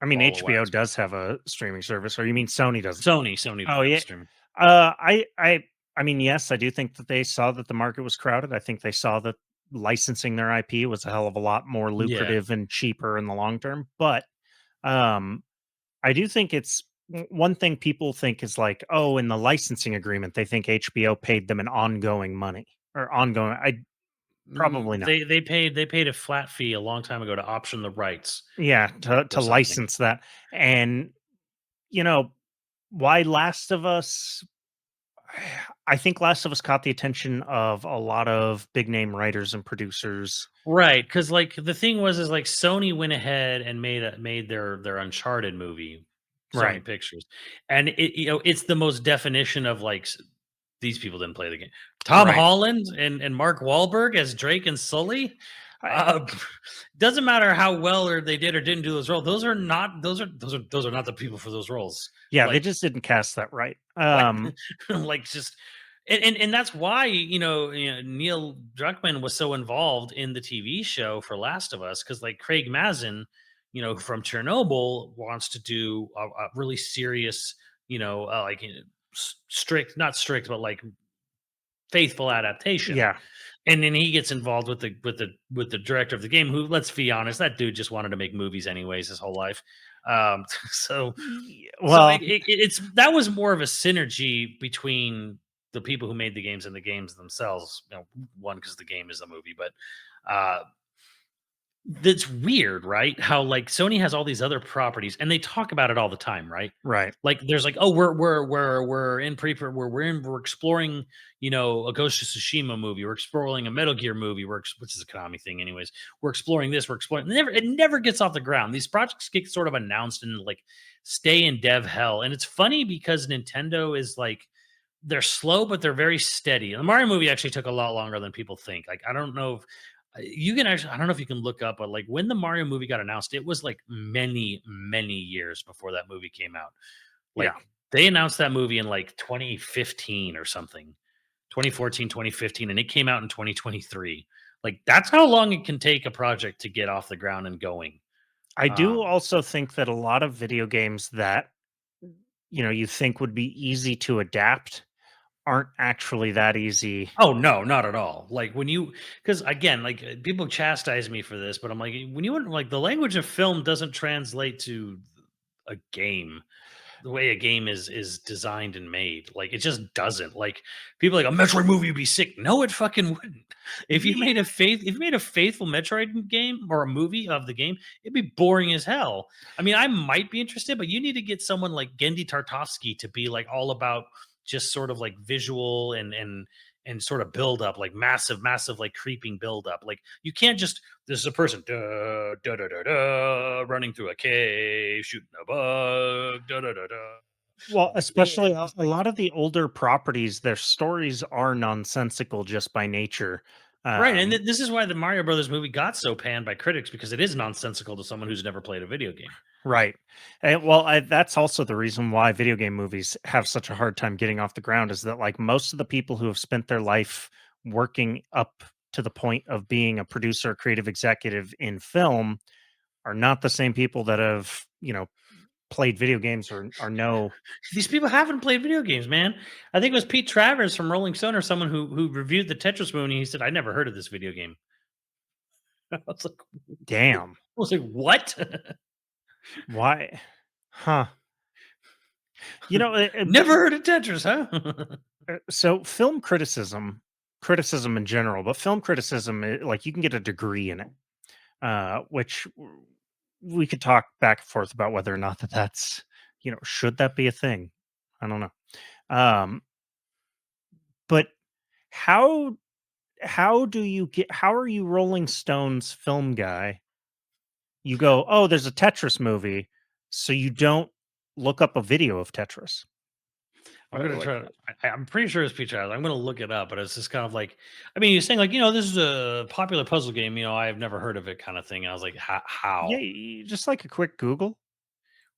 I mean, ball of HBO wax. does have a streaming service, or you mean Sony doesn't? Sony Oh, doesn't have a yeah. streaming. Uh, I I I mean, yes, I do think that they saw that the market was crowded. I think they saw that licensing their IP was a hell of a lot more Yeah. lucrative and cheaper in the long term, but, um, I do think it's one thing people think is like, "Oh, in the licensing agreement, they think HBO paid them an ongoing money or ongoing." I probably not. They paid a flat fee a long time ago to option the rights Yeah, for to something. license that, and, you know, why Last of Us I think Last of Us caught the attention of a lot of big name writers and producers. Right, because like the thing was is like Sony went ahead and made their Uncharted movie, Right, Sony Pictures, and it's the most definition of like these people didn't play the game. Tom right. Holland and Mark Wahlberg as Drake and Sully. I Uh, doesn't matter how well or they did or didn't do those roles. Those are not the people for those roles. Yeah, they Like just didn't cast that right. like like just and that's why Neil Druckmann was so involved in the TV show for Last of Us because like Craig Mazin, from Chernobyl wants to do a really serious, like strict, not strict, but like faithful adaptation. Yeah. And then he gets involved with the director of the game, who, let's be honest, that dude just wanted to make movies anyways his whole life. So so Well, it's that was more of a synergy between the people who made the games and the games themselves. One because the game is a movie, but uh, that's weird, right? How like Sony has all these other properties, and they talk about it all the time, right? right. Like there's like, oh, we're in we're exploring, a Ghost of Tsushima movie, we're exploring a Metal Gear movie, which is a Konami thing, anyways. We're exploring this, we're exploring it never gets off the ground. These projects get sort of announced and like stay in dev hell, and it's funny because Nintendo is like they're slow, but they're very steady. The Mario movie actually took a lot longer than people think. Like, I don't know if you can actually, I don't know if you can look up, but like when the Mario movie got announced, it was like many, many years before that movie came out. Yeah. Like they announced that movie in like 2015 or something, 2014, 2015, and it came out in 2023. Like that's how long it can take a project to get off the ground and going. I do Um, also think that a lot of video games that, you think would be easy to adapt aren't actually that easy. Oh no, not at all. Like when you, because again, like people chastise me for this, but I'm like, when you like the language of film doesn't translate to a game. the way a game is designed and made. Like it just doesn't. Like people are like a Metroid movie would be sick. No, it fucking wouldn't. If you made a faithful Metroid game or a movie of the game, it'd be boring as hell. I mean, I might be interested, but you need to get someone like Gendy Tartovsky to be like all about just sort of like visual and sort of build up, like massive, like creeping build up. Like you can't just this is a person running through a cave, shooting a bug, Well, Like, especially a lot of the older properties, their stories are nonsensical just by nature. right. And Um, this is why the Mario Brothers movie got so panned by critics because it is nonsensical to someone who's never played a video game. right. And well, that's also the reason why video game movies have such a hard time getting off the ground is that like most of the people who have spent their life working up to the point of being a producer, creative executive in film are not the same people that have, played video games or know. These people haven't played video games, man. I think it was Pete Travers from Rolling Stone or someone who reviewed the Tetris movie. He said, "I never heard of this video game." I was like, Damn. "What?" Why? Huh. You know, Never heard of Tetris, huh? so film criticism in general, but film criticism, like you can get a degree in it, which we could talk back and forth about whether or not that's, should that be a thing? I don't know. Um, but how how are you Rolling Stones film guy? You go, oh, there's a Tetris movie, so you don't look up a video of Tetris. I'm gonna Like, try. I'm pretty sure it's Pete Travers. I'm gonna look it up, but it's just kind of like, I mean, you're saying like, this is a popular puzzle game. I have never heard of it, kind of thing. I was like, yeah, how? just like a quick Google.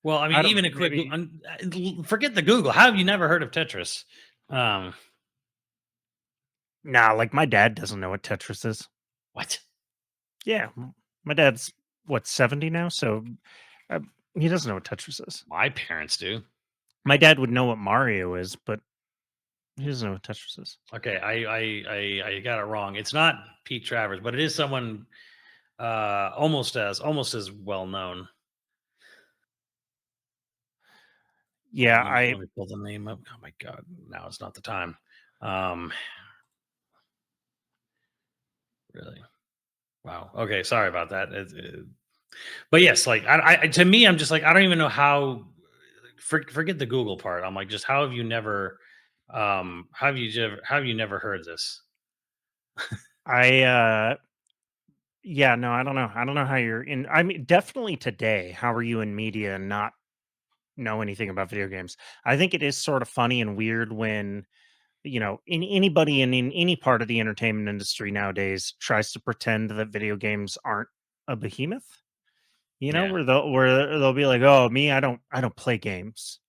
Well, I mean, I don't even know. a quick, Maybe forget the Google. How have you never heard of Tetris? Um, nah. Like my dad doesn't know what Tetris is. what? Yeah, my dad's what 70 now, so uh, he doesn't know what Tetris is. My parents do. My dad would know what Mario is, but he doesn't know what Tetris is. Okay, I got it wrong. It's not Pete Travers, but it is someone almost as well known. Yeah, Let me pull the name up. Oh my god, now it's not the time. Um, really? Wow. Okay, sorry about that. But yes, like to me, I'm just like I don't even know how. Forget the Google part. I'm like, just how have you never, how have you never heard this? I yeah, no, I don't know. I don't know how you're in. I mean, definitely today. How are you in media and not know anything about video games? I think it is sort of funny and weird when in anybody in any part of the entertainment industry nowadays tries to pretend that video games aren't a behemoth. Yeah, Where they'll be like, "Oh, me, I don't play games,"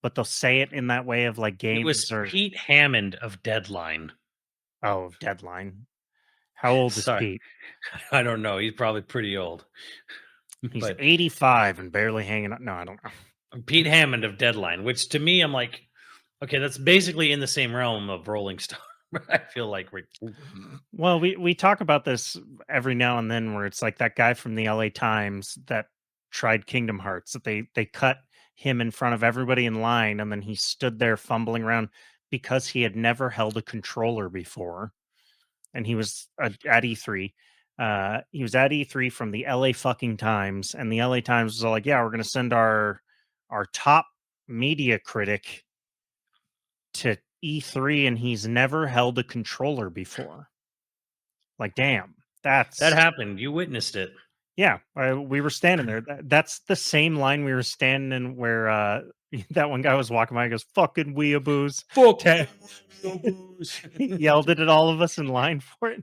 but they'll say it in that way of like it games was or Pete Hammond of Deadline. oh, Deadline. How old is Sorry, Pete? I don't know. He's probably pretty old, He's but 85 and barely hanging out. No, I don't know. Pete Hammond of Deadline, which to me, I'm like, okay, that's basically in the same realm of Rolling Stone. I feel like we're Well, we talk about this every now and then where it's like that guy from the LA Times that tried Kingdom Hearts that they cut him in front of everybody in line and then he stood there fumbling around because he had never held a controller before and he was at E3. He was at E3 from the LA fucking Times and the LA Times was all like, "Yeah, we're going to send our top media critic to E3 and he's never held a controller before." Like, damn, that that's happened. You witnessed it. yeah. We were standing there. That's the same line we were standing in where that one guy was walking by. He goes, "Fucking weeaboos!" Fuck. Te- he yelled it at all of us in line for it,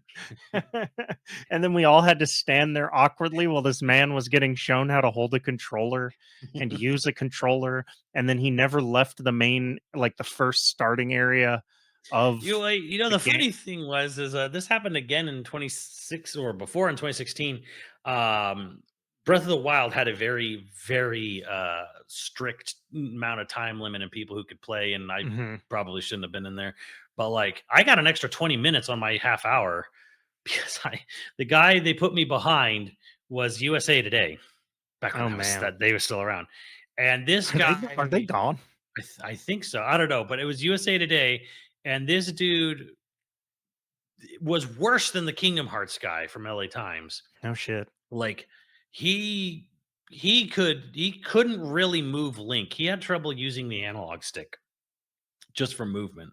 and then we all had to stand there awkwardly while this man was getting shown how to hold a controller and use a controller. And then he never left the main, like the first starting area of the The game. funny thing was is this happened again in 26 or before in 2016. Breath of the Wild had a very strict amount of time limit and people who could play, and I Mhm. probably shouldn't have been in there. But like, I got an extra 20 minutes on my half hour because the guy they put me behind was USA Today back when Oh man. they were still around. And this Are they guy, gone? I think so. I don't know, but it was USA Today, and this dude was worse than the Kingdom Hearts guy from LA Times. No shit. Like he he couldn't really move Link. He had trouble using the analog stick just for movement,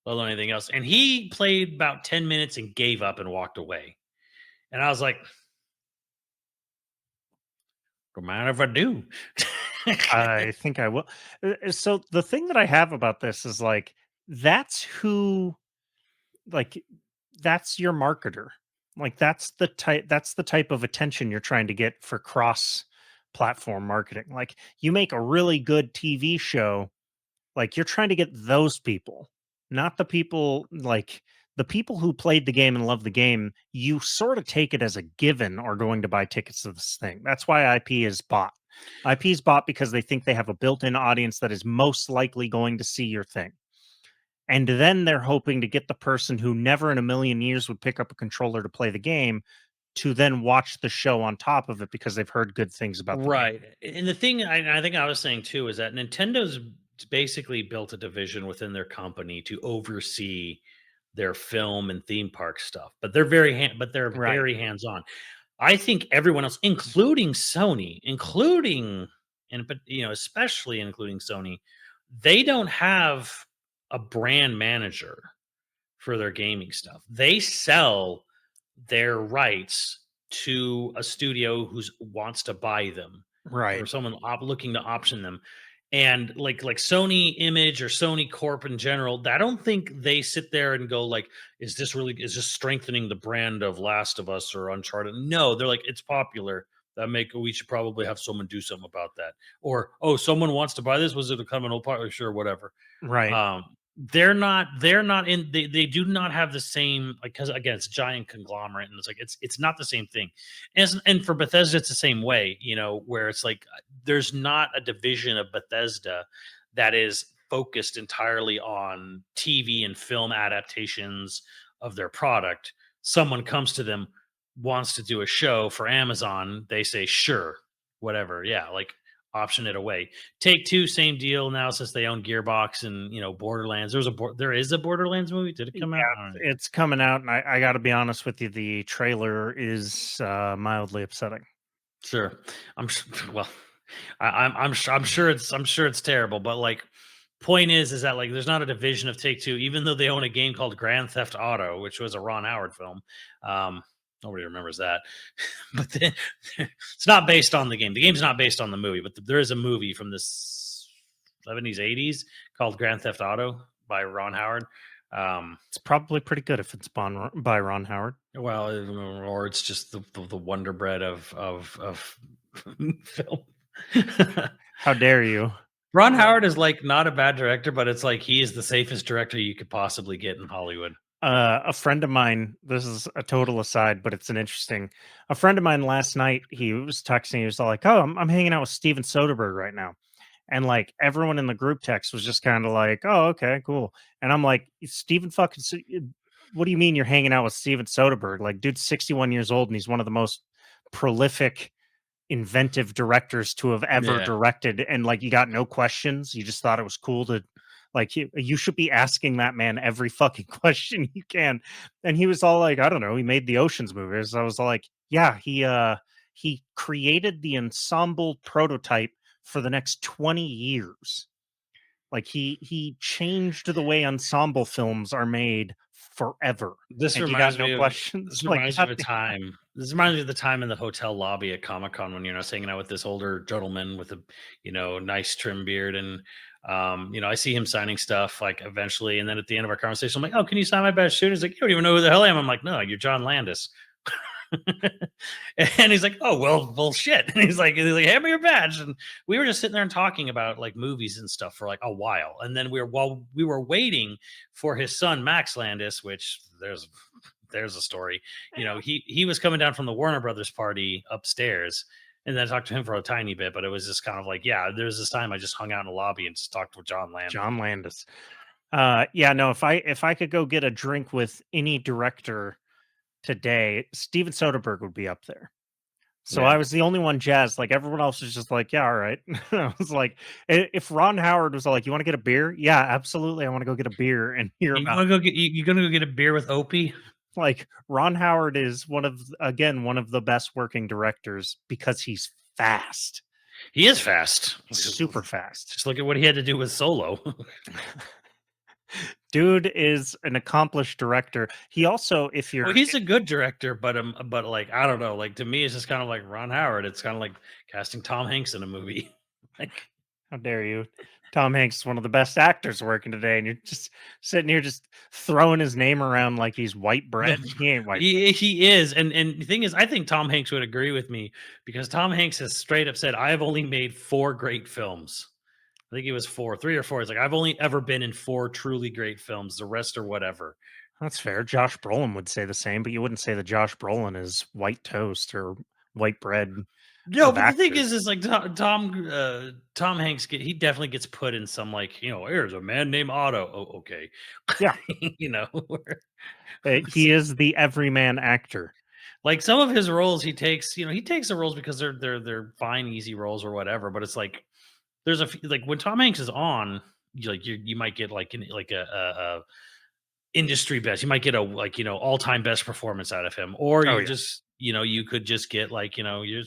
let alone anything else. And he played about 10 minutes and gave up and walked away. And I was like, don't mind if I do. I think I will. So the thing that I have about this is like that's who like that's your marketer. Like that's the type of attention you're trying to get for cross platform marketing. Like you make a really good TV show, like you're trying to get those people, not the people like the people who played the game and love the game. You sort of take it as a given are going to buy tickets to this thing. That's why IP is bought. IP is bought because they think they have a built-in audience that is most likely going to see your thing. And then they're hoping to get the person who never in a million years would pick up a controller to play the game to then watch the show on top of it because they've heard good things about the game. Right. And the thing I think I was saying too is that Nintendo's basically built a division within their company to oversee their film and theme park stuff. But they're Right. very hands-on. I think everyone else, including Sony, including and but especially including Sony, they don't have a brand manager for their gaming stuff. They sell their rights to a studio who wants to buy them or Right. someone looking to option them. And like Sony Image or Sony Corp in general, I don't think they sit there and go like, is this strengthening the brand of Last of Us or Uncharted? No, they're like, it's popular. We should probably have someone do something about that. Or, oh, someone wants to buy this. Was it a come an old part? Sure, whatever. Right. um they're not in they do not have the same, like, because again it's a giant conglomerate and it's like it's not the same thing. And for Bethesda it's the same way, where it's like there's not a division of Bethesda that is focused entirely on TV and film adaptations of their product. Someone comes to them, wants to do a show for Amazon, they say sure, whatever, yeah, like option it away. Take Two, same deal now since they own Gearbox and Borderlands. There is a Borderlands movie. Did it Yeah, come out? I don't know. it's coming out, and I got to be honest with you, the trailer is mildly upsetting. Sure, well, I'm sure it's terrible, but like, point is that like there's not a division of Take Two, even though they own a game called Grand Theft Auto, which was a Ron Howard film. Um, Nobody remembers that, but it's not based on the game. The game's not based on the movie, but there is a movie from the 70s, 80s called Grand Theft Auto by Ron Howard. It's probably pretty good if it's by Ron Howard. Well, or it's just the wonder bread of film. How dare you? Ron Howard is like not a bad director, but it's like he is the safest director you could possibly get in Hollywood. A friend of mine, this is a total aside, but it's an interesting. A friend of mine last night, he was texting. He was all like, "Oh, I'm hanging out with Steven Soderbergh right now," and like everyone in the group text was just kind of like, "Oh, okay, cool." And I'm like, "Steven fucking, what do you mean you're hanging out with Steven Soderbergh? Like, dude's 61 years old, and he's one of the most prolific, inventive directors to have ever Yeah. directed, and like you got no questions. You just thought it was cool to like you should be asking that man every fucking question you can." And he was all like, I don't know, he made the Oceans movies. I was all like, yeah, he created the ensemble prototype for the next 20 years. Like he changed the way ensemble films are made forever. This And you got reminds no me of questions. this Like, reminds me of a time. This reminds me of the time in the hotel lobby at Comic Con when you're not hanging out with this older gentleman with a nice trim beard, and I see him signing stuff like eventually, and then at the end of our conversation, I'm like, "Oh, can you sign my best suit?" He's like, "You don't even know who the hell I am." I'm like, "No, you're John Landis." And he's like, "Oh, well, shit." And he's like, "Hand me your badge." And we were just sitting there and talking about like movies and stuff for like a while. And then while we were waiting for his son Max Landis, which there's a story. He was coming down from the Warner Brothers party upstairs. And then I talked to him for a tiny bit, but it was just kind of like, yeah, there's this time I just hung out in the lobby and just talked with John Landis. John Landis. Yeah, no, if I could go get a drink with any director today, Steven Soderbergh would be up there. So I Yeah. was the only one jazzed. Like everyone else was just like, yeah, all right. I was like, if Ron Howard was like, you want to get a beer? Yeah, absolutely. I want to go get a beer and hear You about wanna go get you gonna go get a beer with Opie? like Ron Howard is one of the best working directors because he's fast. He is fast. Super fast. Just look at what he had to do with Solo. Dude is an accomplished director. He also, if Well, you're he's a good director, but like I don't know, like to me, it's just kind of like Ron Howard. It's kind of like casting Tom Hanks in a movie. Like, how dare you? Tom Hanks is one of the best actors working today, and you're just sitting here just throwing his name around like he's white no, bread. He ain't white bread. he is, and the thing is, I think Tom Hanks would agree with me because Tom Hanks has straight up said, "I have only made 4 great films." I think it was 4, 3 or 4. It's like I've only ever been in 4 truly great films. The rest are whatever. That's fair. Josh Brolin would say the same, but you wouldn't say that Josh Brolin is white toast or white bread No, of but the thing actors. is like Tom Hanks he definitely gets put in some like here's a man named Otto. Oh, okay, Yeah, you know, he is the everyman actor. like some of his roles he takes the roles because they're fine easy roles or whatever. But it's like like when Tom Hanks is on, you might get like like a industry best. You might get a like all time best performance out of him, or Oh you yeah, just you could just get like you're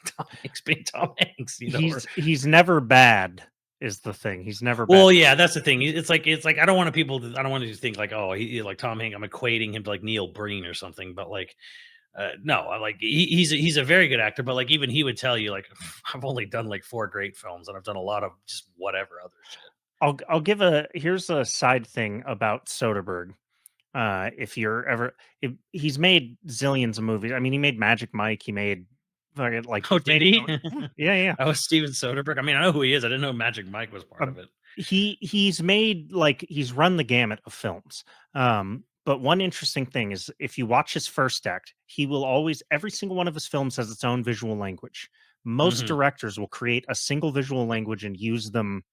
Tom Hanks being Tom Hanks, or he's never bad. Is the thing. He's never bad. well, yeah, that's the thing. It's like I don't want people to I don't want to think like, oh, like Tom Hanks. I'm equating him to like Neil Breen or something, but like, no, I like he's a very good actor, but like even he would tell you like I've only done like 4 great films and I've done a lot of just whatever other shit. I'll give a here's a side thing about Soderbergh. If you're ever if, he's made zillions of movies. I mean, he made Magic Mike. He made like Oh, he's did made he? yeah, yeah, yeah. I was Steven Soderbergh. I mean, I know who he is. I didn't know Magic Mike was part of Um, it. he's made like he's run the gamut of films. But one interesting thing is if you watch his first act, he will always every single one of his films has its own visual language. Most Hmm. directors will create a single visual language and use them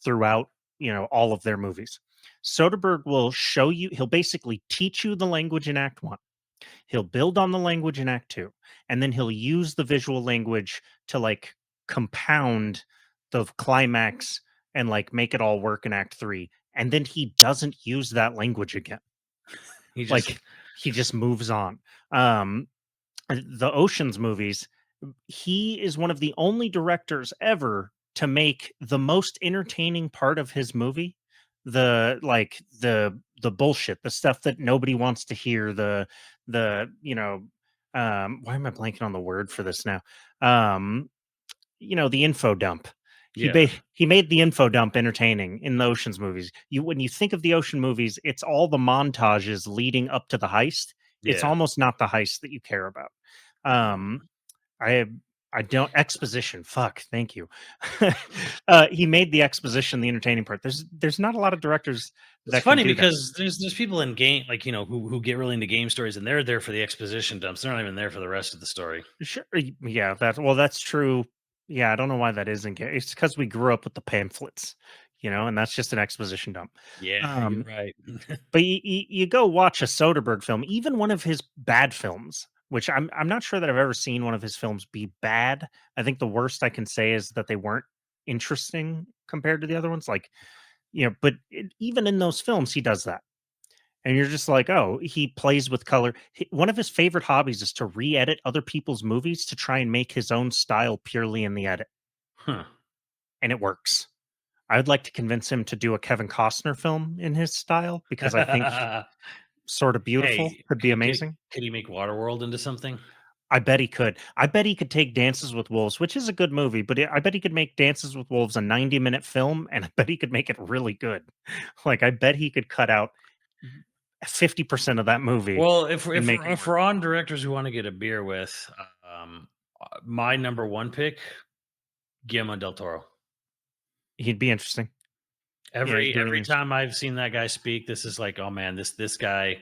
throughout, all of their movies. Soderbergh will show you, he'll basically teach you the language in act 1. He'll build on the language in act 2, and then he'll use the visual language to like compound the climax and like make it all work in act 3. And then he doesn't use that language again. He just Like he just moves on. Um the Oceans movies, he is one of the only directors ever to make the most entertaining part of his movie the bullshit, the stuff that nobody wants to hear, why am I blanking on the word for this now? Um, the info dump. yeah, He made the info dump entertaining in the Oceans movies. When you think of the Ocean movies, it's all the montages leading up to the heist. It's yeah. almost not the heist that you care about. Mm. Um, I I don't exposition. Fuck, thank you. He made the exposition the entertaining part. There's not a lot of directors It's that can funny do that. because there's people in game like who get really into game stories and they're there for the exposition dumps. They're not even there for the rest of the story. Sure, yeah, that's true. Yeah, I don't know why that isn't. It's because we grew up with the pamphlets, and that's just an exposition dump. Yeah, you're Um, right. But you go watch a Soderbergh film, even one of his bad films, which I'm not sure that I've ever seen one of his films be bad. I think the worst I can say is that they weren't interesting compared to the other ones. Like, but even in those films, he does that. And you're just like, oh, he plays with color. One of his favorite hobbies is to re edit other people's movies to try and make his own style purely in the edit. Huh. And it works. I would like to convince him to do a Kevin Costner film in his style because I think Sort of Beautiful Hey, could be amazing. could he make Waterworld into something? I bet he could. I bet he could take Dances with Wolves, which is a good movie, but I bet he could make Dances with Wolves a 90-minute film, and I bet he could make it really good. Like, I bet he could cut out 50% of that movie Well, and make it if work. we're on directors who want to get a beer with, my number one pick, Guillermo del Toro. He'd be interesting. Yeah, he'd be really Every interesting. time I've seen that guy speak, this is like, oh man, this guy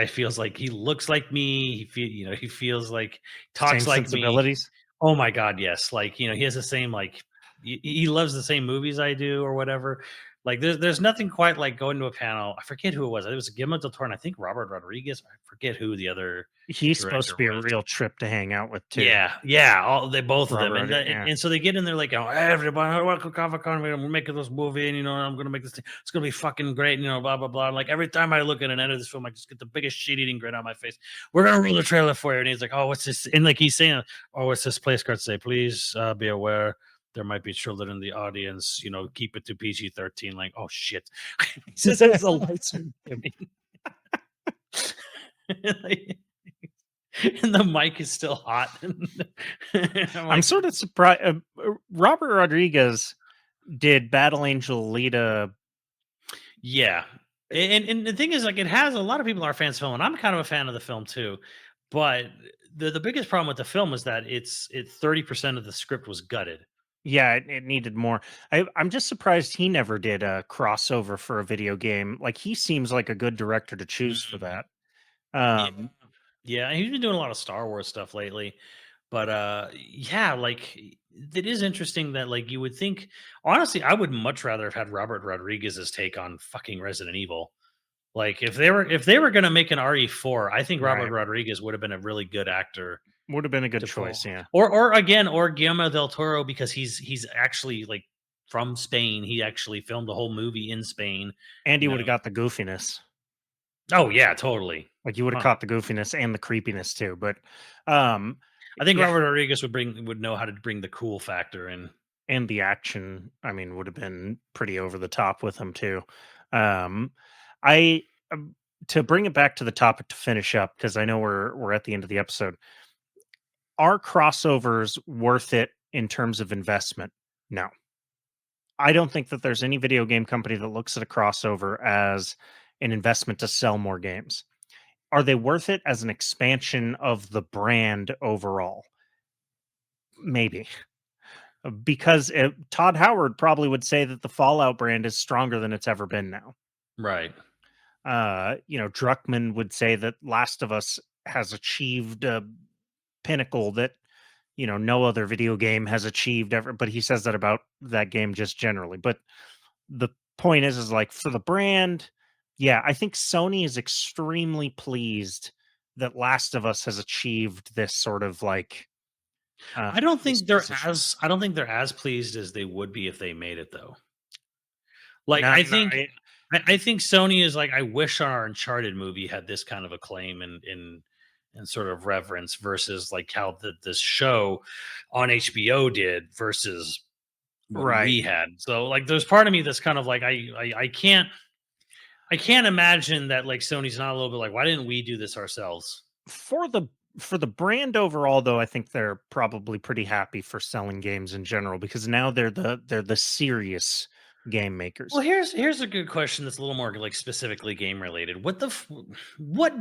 feels like he looks like me. He feels like Same talks like me. sensibilities. Oh my god, yes. Like, he has the same like he loves the same movies I do or whatever. Like there's nothing quite like going to a panel. I forget who it was. It was Guillermo del Toro, and I think Robert Rodriguez. I forget who the other He's supposed to director be a was. real trip to hang out with too. Yeah, yeah, all they both of them, Robert, yeah. and so they get in there like, oh, everybody, welcome to Comic-Con, we're making this movie, and I'm gonna make this thing. It's gonna be fucking great, blah blah blah. And like every time I look at an end of this film, I just get the biggest shit-eating grin on my face. We're gonna roll the trailer for you, and he's like, oh, what's this? And like he's saying, oh, what's this place card say? Please be aware. There might be children in the audience. Keep it to PG-13. Like, oh shit! He says the lights are dimming. Like, and the mic is still hot. I'm like, sort of surprised. Robert Rodriguez did Battle Angel Alita. yeah. And the thing is, like, it has a lot of people are fans of the film, and I'm kind of a fan of the film too. But the biggest problem with the film is that it 30% of the script was gutted. Yeah, it needed more. I'm just surprised he never did a crossover for a video game. Like he seems like a good director to choose for Mhm. that. Yeah. Um, Yeah, and he's been doing a lot of Star Wars stuff lately. But yeah, like it is interesting that like you would think honestly, I would much rather have had Robert Rodriguez's take on fucking Resident Evil. Like if they were gonna make an RE4, I think Robert right. Rodriguez would have been a really good actor Would have been a good to choice, pull. yeah. Or Guillermo del Toro because he's actually like from Spain. He actually filmed the whole movie in Spain. And he You would have know. got the goofiness. Oh yeah, totally. Like you would have Huh. caught the goofiness and the creepiness too. But um I think yeah, Robert Rodriguez would know how to bring the cool factor in. and the action, I mean, would have been pretty over the top with him too. Um I to bring it back to the topic to finish up, because I know we're at the end of the episode. Are crossovers worth it in terms of investment? No. I don't think that there's any video game company that looks at a crossover as an investment to sell more games. Are they worth it as an expansion of the brand overall? Maybe. Because Todd Howard probably would say that the Fallout brand is stronger than it's ever been now. Right. Druckmann would say that Last of Us has achieved a pinnacle that no other video game has achieved ever, but he says that about that game just generally. But the point is like for the brand, yeah, I think Sony is extremely pleased that Last of Us has achieved this sort of like this position. I don't think they're as pleased as they would be if they made it though. Like No, I no, think I think Sony is like, I wish our Uncharted movie had this kind of acclaim and sort of reverence versus like how this show on HBO did versus what right. we had. So like there's part of me that's kind of like I can't imagine that like Sony's not a little bit like, why didn't we do this ourselves? For the brand overall, though, I think they're probably pretty happy for selling games in general, because now they're the serious game makers. Well, here's a good question that's a little more like specifically game related. What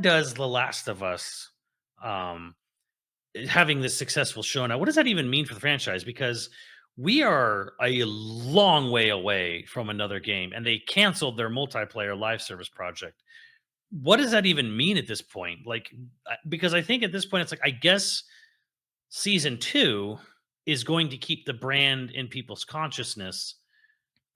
does The Last of Us um having this successful show now, what does that even mean for the franchise? Because we are a long way away from another game, and they canceled their multiplayer live service project. What does that even mean at this point? Like, because I think at this point, it's like, I guess season two is going to keep the brand in people's consciousness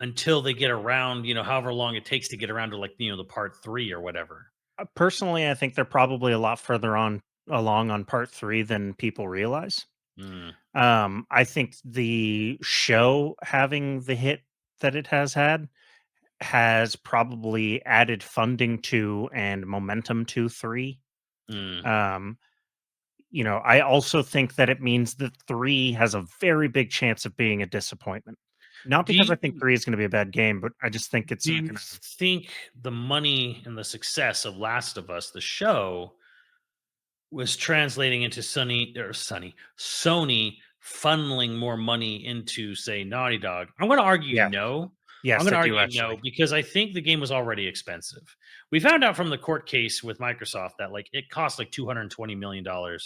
until they get around, however long it takes to get around to like, the part three or whatever. Personally, I think they're probably a lot further on along on part 3 than people realize. Mm, I think the show having the hit that it has had has probably added funding to and momentum to 3. mm. Um, I also think that it means that 3 has a very big chance of being a disappointment. Not Do because I think you 3 is going to be a bad game, but I just think it's Do not you going to. think the money and the success of Last of Us, the show, was translating into Sony funneling more money into, say, Naughty Dog? I'm going to argue Yeah. no. I'm Yes, going I to do argue no actually. because I think the game was already expensive. We found out from the court case with Microsoft that like it cost like $220 million to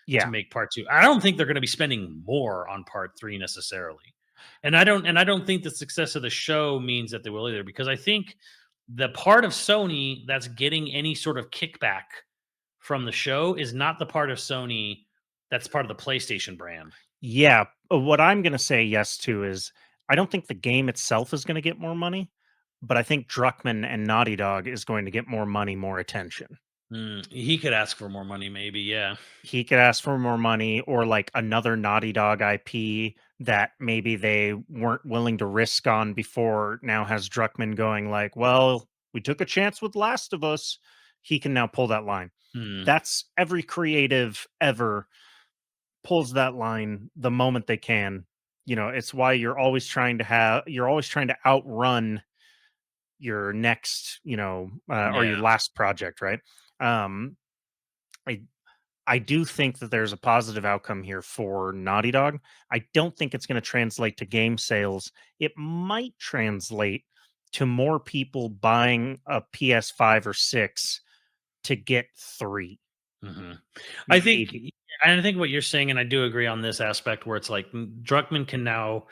Yeah. make part two. I don't think they're going to be spending more on part three necessarily. And I don't think the success of the show means that they will either, because I think the part of Sony that's getting any sort of kickback from the show is not the part of Sony that's part of the PlayStation brand. Yeah, what I'm gonna say yes to is I don't think the game itself is going to get more money, but I think Druckmann and Naughty Dog is going to get more money, more attention. He could ask for more money, maybe. Yeah. He could ask for more money or like another Naughty Dog IP that maybe they weren't willing to risk on before now has Druckmann going like, well, we took a chance with Last of Us. He can now pull that line. Hmm. That's every creative ever pulls that line the moment they can. It's why you're always trying to outrun your next, or Yeah. your last project, right? Um, I I do think that there's a positive outcome here for Naughty Dog. I don't think it's going to translate to game sales. It might translate to more people buying a PS5 or 6 to get 3, Hmm. I think, maybe. and I think what you're saying, and I do agree on this aspect where it's like Druckmann can now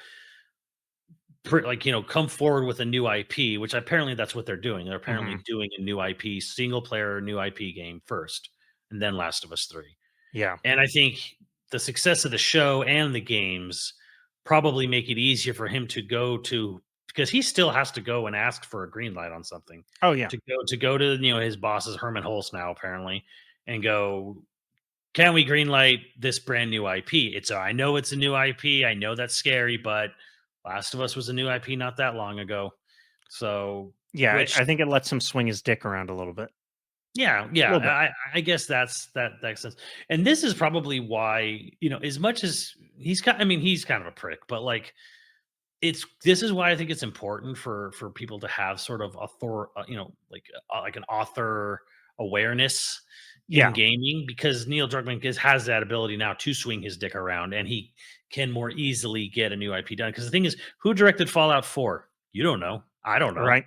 come forward with a new IP, which apparently that's what they're doing. They're Mhm. apparently doing a new IP, single player new IP game first, and then Last of Us 3. Yeah. And I think the success of the show and the games probably make it easier for him to go to, because he still has to go and ask for a green light on something, Oh, yeah. to go to his bosses, Herman Hulse now apparently, and go, can we greenlight this brand new IP? I know it's a new IP. I know that's scary, but Last of Us was a new IP not that long ago. So, Yeah, I which, think it lets him swing his dick around a little bit. yeah, A yeah, little bit. I guess that makes sense. And this is probably why, as much as he's kind of a prick, but like this is why I think it's important for people to have sort of like an author awareness in Yeah, gaming, because Neil Druckmann has that ability now to swing his dick around, and he can more easily get a new IP done. Because the thing is, who directed Fallout 4? You don't know. I don't know. right.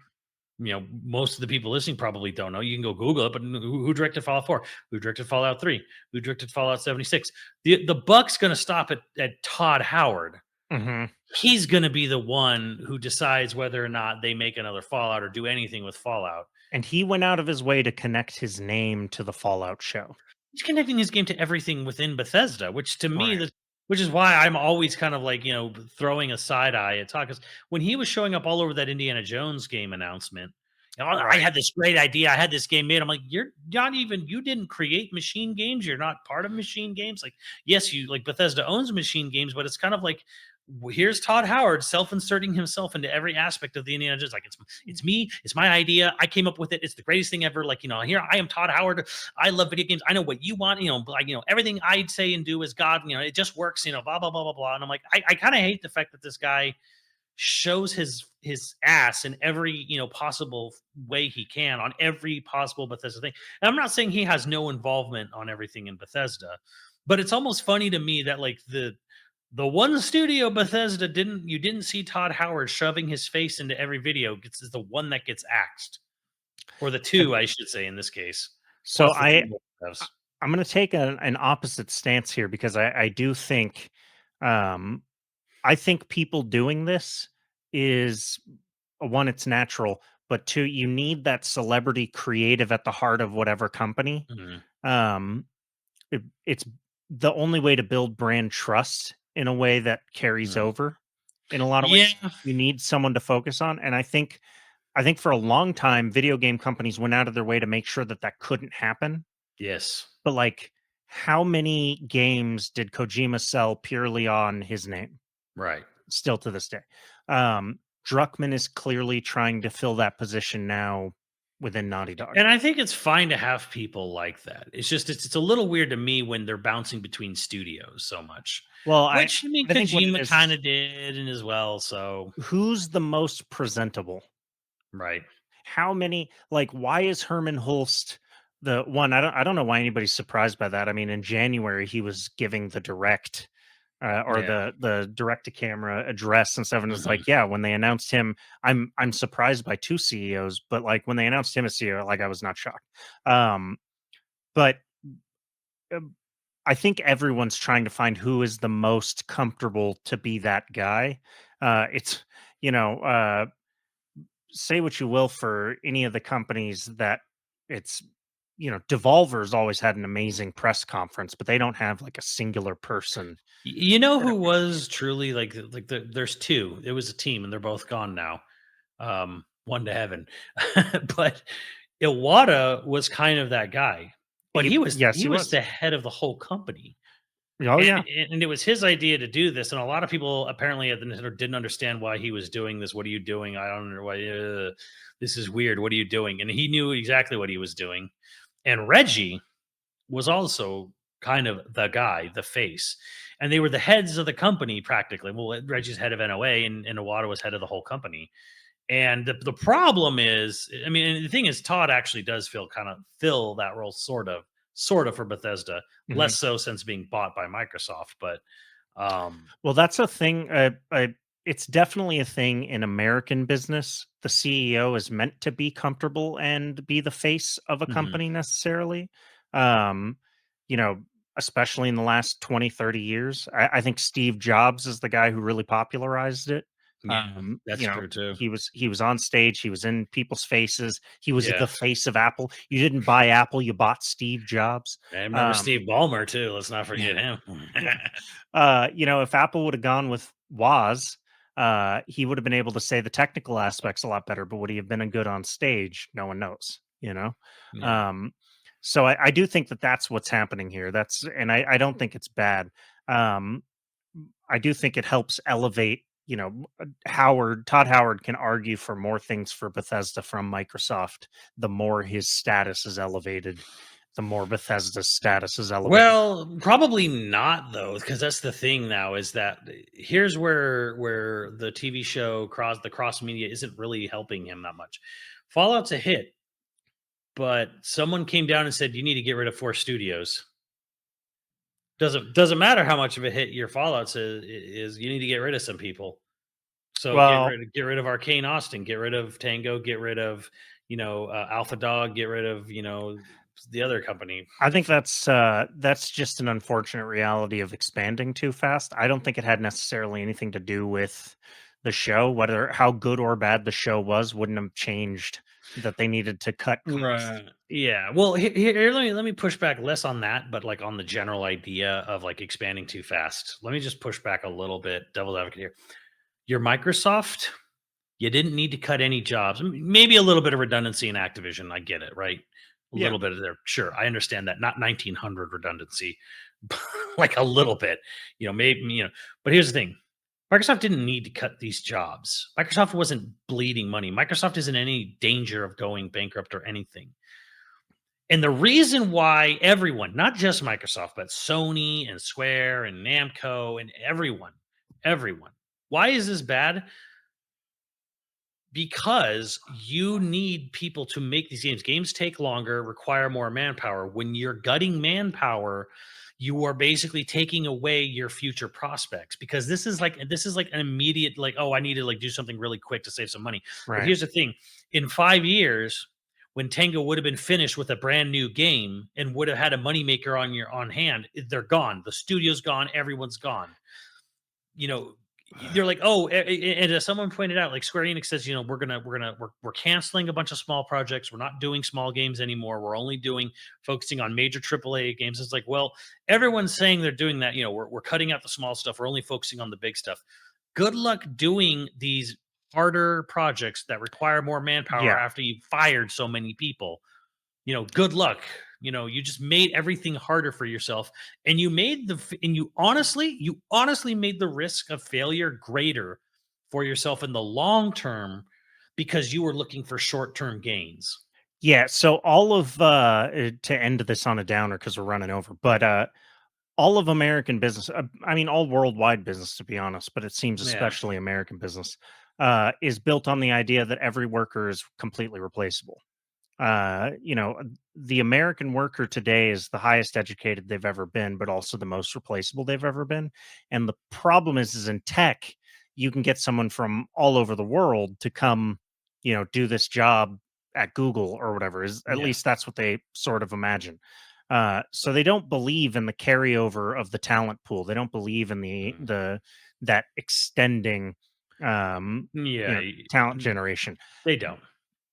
Most of the people listening probably don't know. You can go Google it, but who directed Fallout 4? Who directed Fallout 3? Who directed Fallout 76? The buck's going to stop at Todd Howard. Mhm. He's going to be the one who decides whether or not they make another Fallout or do anything with Fallout. And he went out of his way to connect his name to the Fallout show. He's connecting his game to everything within Bethesda, which to me, Right. which is why I'm always kind of like, throwing a side eye at Todd. Because when he was showing up all over that Indiana Jones game announcement, I Right. had this great idea. I had this game made. I'm like, you're not even, you didn't create Machine Games. You're not part of Machine Games. Like, yes, you like Bethesda owns Machine Games, but it's kind of like, here's Todd Howard self-inserting himself into every aspect of the Indiana Jones. Like, it's me, it's my idea. I came up with it. It's the greatest thing ever. Like, here I am, Todd Howard. I love video games. I know what you want. Like, everything I'd say and do is God. It just works. Blah blah blah blah blah. And I'm like, I kind of hate the fact that this guy shows his ass in every possible way he can on every possible Bethesda thing. And I'm not saying he has no involvement on everything in Bethesda, but it's almost funny to me that like the one studio Bethesda didn't see Todd Howard shoving his face into every video gets is the one that gets axed, or the Uh, two, I should say, in this case. So Plus the I three devs. I'm going to take an opposite stance here because I do think, um, I think people doing this is, one, it's natural, but two, you need that celebrity creative at the heart of whatever company. Mhm. Um, it's the only way to build brand trust in a way that carries Mhm. over in a lot of Yeah. ways. You need someone to focus on, and I think for a long time, video game companies went out of their way to make sure that that couldn't happen. Yes. But like, how many games did Kojima sell purely on his name? Right. Still to this day. Druckmann is clearly trying to fill that position now within Naughty Dog. And I think it's fine to have people like that. It's just it's a little weird to me when they're bouncing between studios so much. Well, Which I mean I think what it Kojima kind is, of did and as well. So who's the most presentable? right. How many, like, why is Herman Hulst the one? I don't know why anybody's surprised by that. I mean, in January he was giving the direct, or Yeah. the direct to camera address and stuff, and it's Mhm. like, yeah, when they announced him, I'm surprised by two CEOs, but like when they announced him as CEO, like I was not shocked. But um, I think everyone's trying to find who is the most comfortable to be that guy. It's you know, say what you will for any of the companies that it's Devolver's always had an amazing press conference, but they don't have like a singular person. You know that- who was truly there's two. It was a team, and they're both gone now. One to heaven, but Iwata was kind of that guy. But Yes, he he was was. the head of the whole company. Oh And yeah. and it was his idea to do this, and a lot of people apparently at the Nintendo didn't understand why he was doing this. What are you doing? I don't know why. This is weird. What are you doing? And he knew exactly what he was doing. And Reggie was also kind of the guy, the face, and they were the heads of the company practically. Well, Reggie's head of NOA, and Iwata was head of the whole company. And the problem is, I mean, and the thing is, Todd actually does fill that role sort of for Bethesda, Mhm. less so since being bought by Microsoft. But Well, that's a thing. It's definitely a thing in American business. The CEO is meant to be comfortable and be the face of a mhm, company necessarily. Um, you know, Especially in the last 20, 30 years. I think Steve Jobs is the guy who really popularized it. yeah, that's true too. He was on stage, he was in people's faces, he was Yeah, the face of Apple. You didn't buy Apple, you bought Steve Jobs. I remember Um, Steve Ballmer too. Let's not yeah. forget him. Yeah. If Apple would have gone with Woz, he would have been able to say the technical aspects a lot better, but would he have been a good on stage? No one knows. Yeah. Um, so I do think that that's what's happening here. And I don't think it's bad. Um, I do think it helps elevate, Todd Howard can argue for more things for Bethesda from Microsoft. The more his status is elevated, the more Bethesda's status is elevated. Well, probably not though, because that's the thing now is that here's where the TV show cross media isn't really helping him that much. Fallout's a hit, but someone came down and said you need to get rid of 4 studios. Doesn't matter how much of a hit your Fallout is, you need to get rid of some people. So Well, get rid of Arcane Austin, get rid of Tango, get rid of Alpha Dog, get rid of the other company. I think that's just an unfortunate reality of expanding too fast. I don't think it had necessarily anything to do with the show. Whether how good or bad the show was wouldn't have changed that they needed to cut costs. Right. Yeah. Well, here let me push back less on that, but like on the general idea of like expanding too fast. Let me just push back a little bit, devil's advocate here. Your Microsoft, you didn't need to cut any jobs. Maybe a little bit of redundancy in Activision. I get it, right? A Yeah. little bit of there. Sure, I understand that. Not 1900 redundancy, but like a little bit. Maybe. But here's the thing: Microsoft didn't need to cut these jobs. Microsoft wasn't bleeding money. Microsoft isn't in any danger of going bankrupt or anything. And the reason why everyone, not just Microsoft, but Sony and Square and Namco and everyone, why is this bad? Because you need people to make these games. Games take longer, require more manpower. When you're gutting manpower, you are basically taking away your future prospects because this is like an immediate like, oh, I need to like do something really quick to save some money. But Right. here's the thing: in 5 years, when Tango would have been finished with a brand new game and would have had a moneymaker on hand, they're gone. The studio's gone, everyone's gone. you know they're like, oh, and as someone pointed out, like Square Enix says, we're canceling a bunch of small projects. We're not doing small games anymore. We're only focusing on major AAA games. It's like, well, everyone's saying they're doing that. We're cutting out the small stuff. We're only focusing on the big stuff. Good luck doing these harder projects that require more manpower Yeah. after you've fired so many people. Good luck. You just made everything harder for yourself, and you honestly made the risk of failure greater for yourself in the long term because you were looking for short-term gains. Yeah. So to end this on a downer because we're running over, but all of American business, I mean, all worldwide business, to be honest, but it seems Yeah. especially American business, is built on the idea that every worker is completely replaceable. The American worker today is the highest educated they've ever been, but also the most replaceable they've ever been. And the problem is in tech, you can get someone from all over the world to come, do this job at Google or whatever. Is at Yeah. least that's what they sort of imagine. So they don't believe in the carryover of the talent pool. They don't believe in Mm. that extending, Yeah. talent generation, They don't.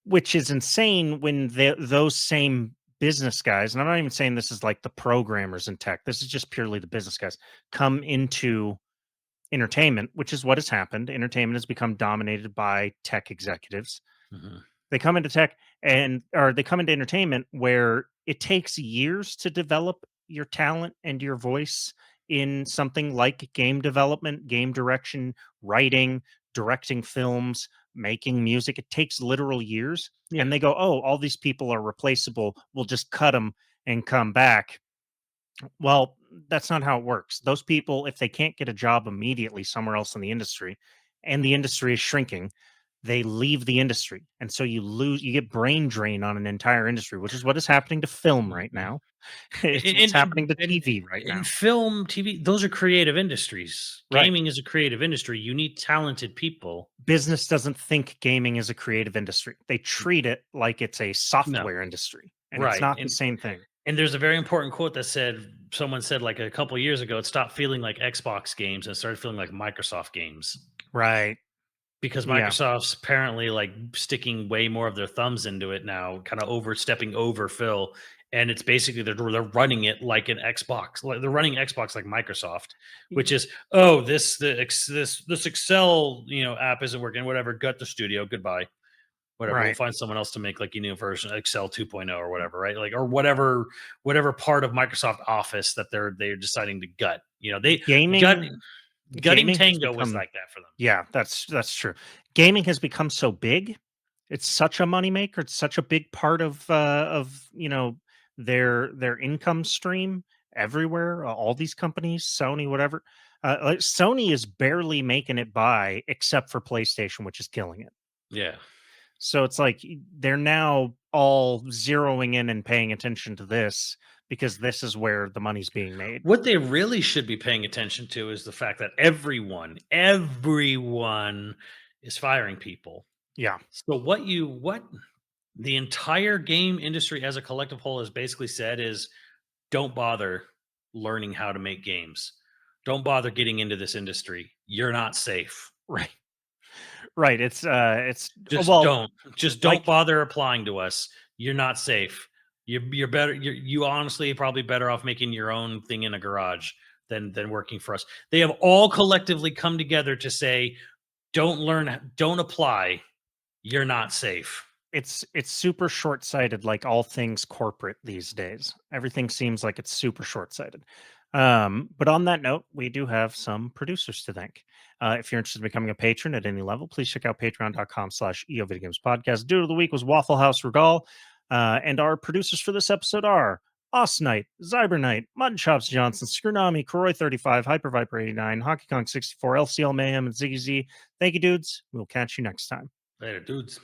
which is insane when those same business guys, and I'm not even saying this is like the programmers in tech. This is just purely the business guys come into entertainment, which is what has happened. Entertainment has become dominated by tech executives. Mhm. They come into tech or they come into entertainment where it takes years to develop your talent and your voice in something like game development, game direction, writing, directing films, making music. It takes literal years. Yeah. And they go, oh, all these people are replaceable. We'll just cut them and come back. Well, that's not how it works. Those people, if they can't get a job immediately somewhere else in the industry, and the industry is shrinking, they leave the industry. And so you get brain drain on an entire industry, which is what is happening to film right Mhm. now. It's what's And happening to and TV right and now. film, TV, those are creative industries. Right. Gaming is a creative industry. You need talented people. Business doesn't think gaming is a creative industry. They treat it like it's a No, software industry, and it's right. not the same thing. And there's a very important quote that said someone said like a couple years ago, it stopped feeling like Xbox games and started feeling like Microsoft games. Right. Because Yeah. Microsoft's apparently like sticking way more of their thumbs into it now, kind of overstepping over Phil. And it's basically they're running it like an Xbox, like they're running Xbox like Microsoft, which is this Excel app isn't working, whatever, gut the studio, goodbye, whatever. We'll Right. find someone else to make like version Excel 2.0 or whatever, right? Like or whatever part of Microsoft Office that they're deciding to gut. They gut Gaming gutting gaming has Tango was become like that for them. Yeah, that's true. Gaming has become so big. It's such a moneymaker. It's such a big part of their income stream everywhere. All these companies, Sony, whatever. Like Sony is barely making it by, except for PlayStation, which is killing it. Yeah. So it's like they're now all zeroing in and paying attention to this because this is where the money's being made. What they really should be paying attention to is the fact that everyone is firing people. Yeah, So what the entire game industry as a collective whole has basically said is don't bother learning how to make games. Don't bother getting into this industry. You're not safe. right, right. It's Just well, don't. Just don't like bother applying to us. You're not safe. You're better. You honestly probably better off making your own thing in a garage than working for us. They have all collectively come together to say, don't apply. You're not safe. it's super short-sighted, like all things corporate these days. Everything seems like it's super short-sighted. But on that note, we do have some producers to thank. If you're interested in becoming a patron at any level, please check out patreon.com/eovideogames podcast. Dude of the week was Waffle House Regal. And our producers for this episode are Osnight, Zybernite, Mutton Chops Johnson, Skurnami, Kroy 35, Hyper Viper 89, Hockey Kong 64, LCL Mayhem, and Ziggy Z. Thank you, dudes. We'll catch you next time. Later, dudes.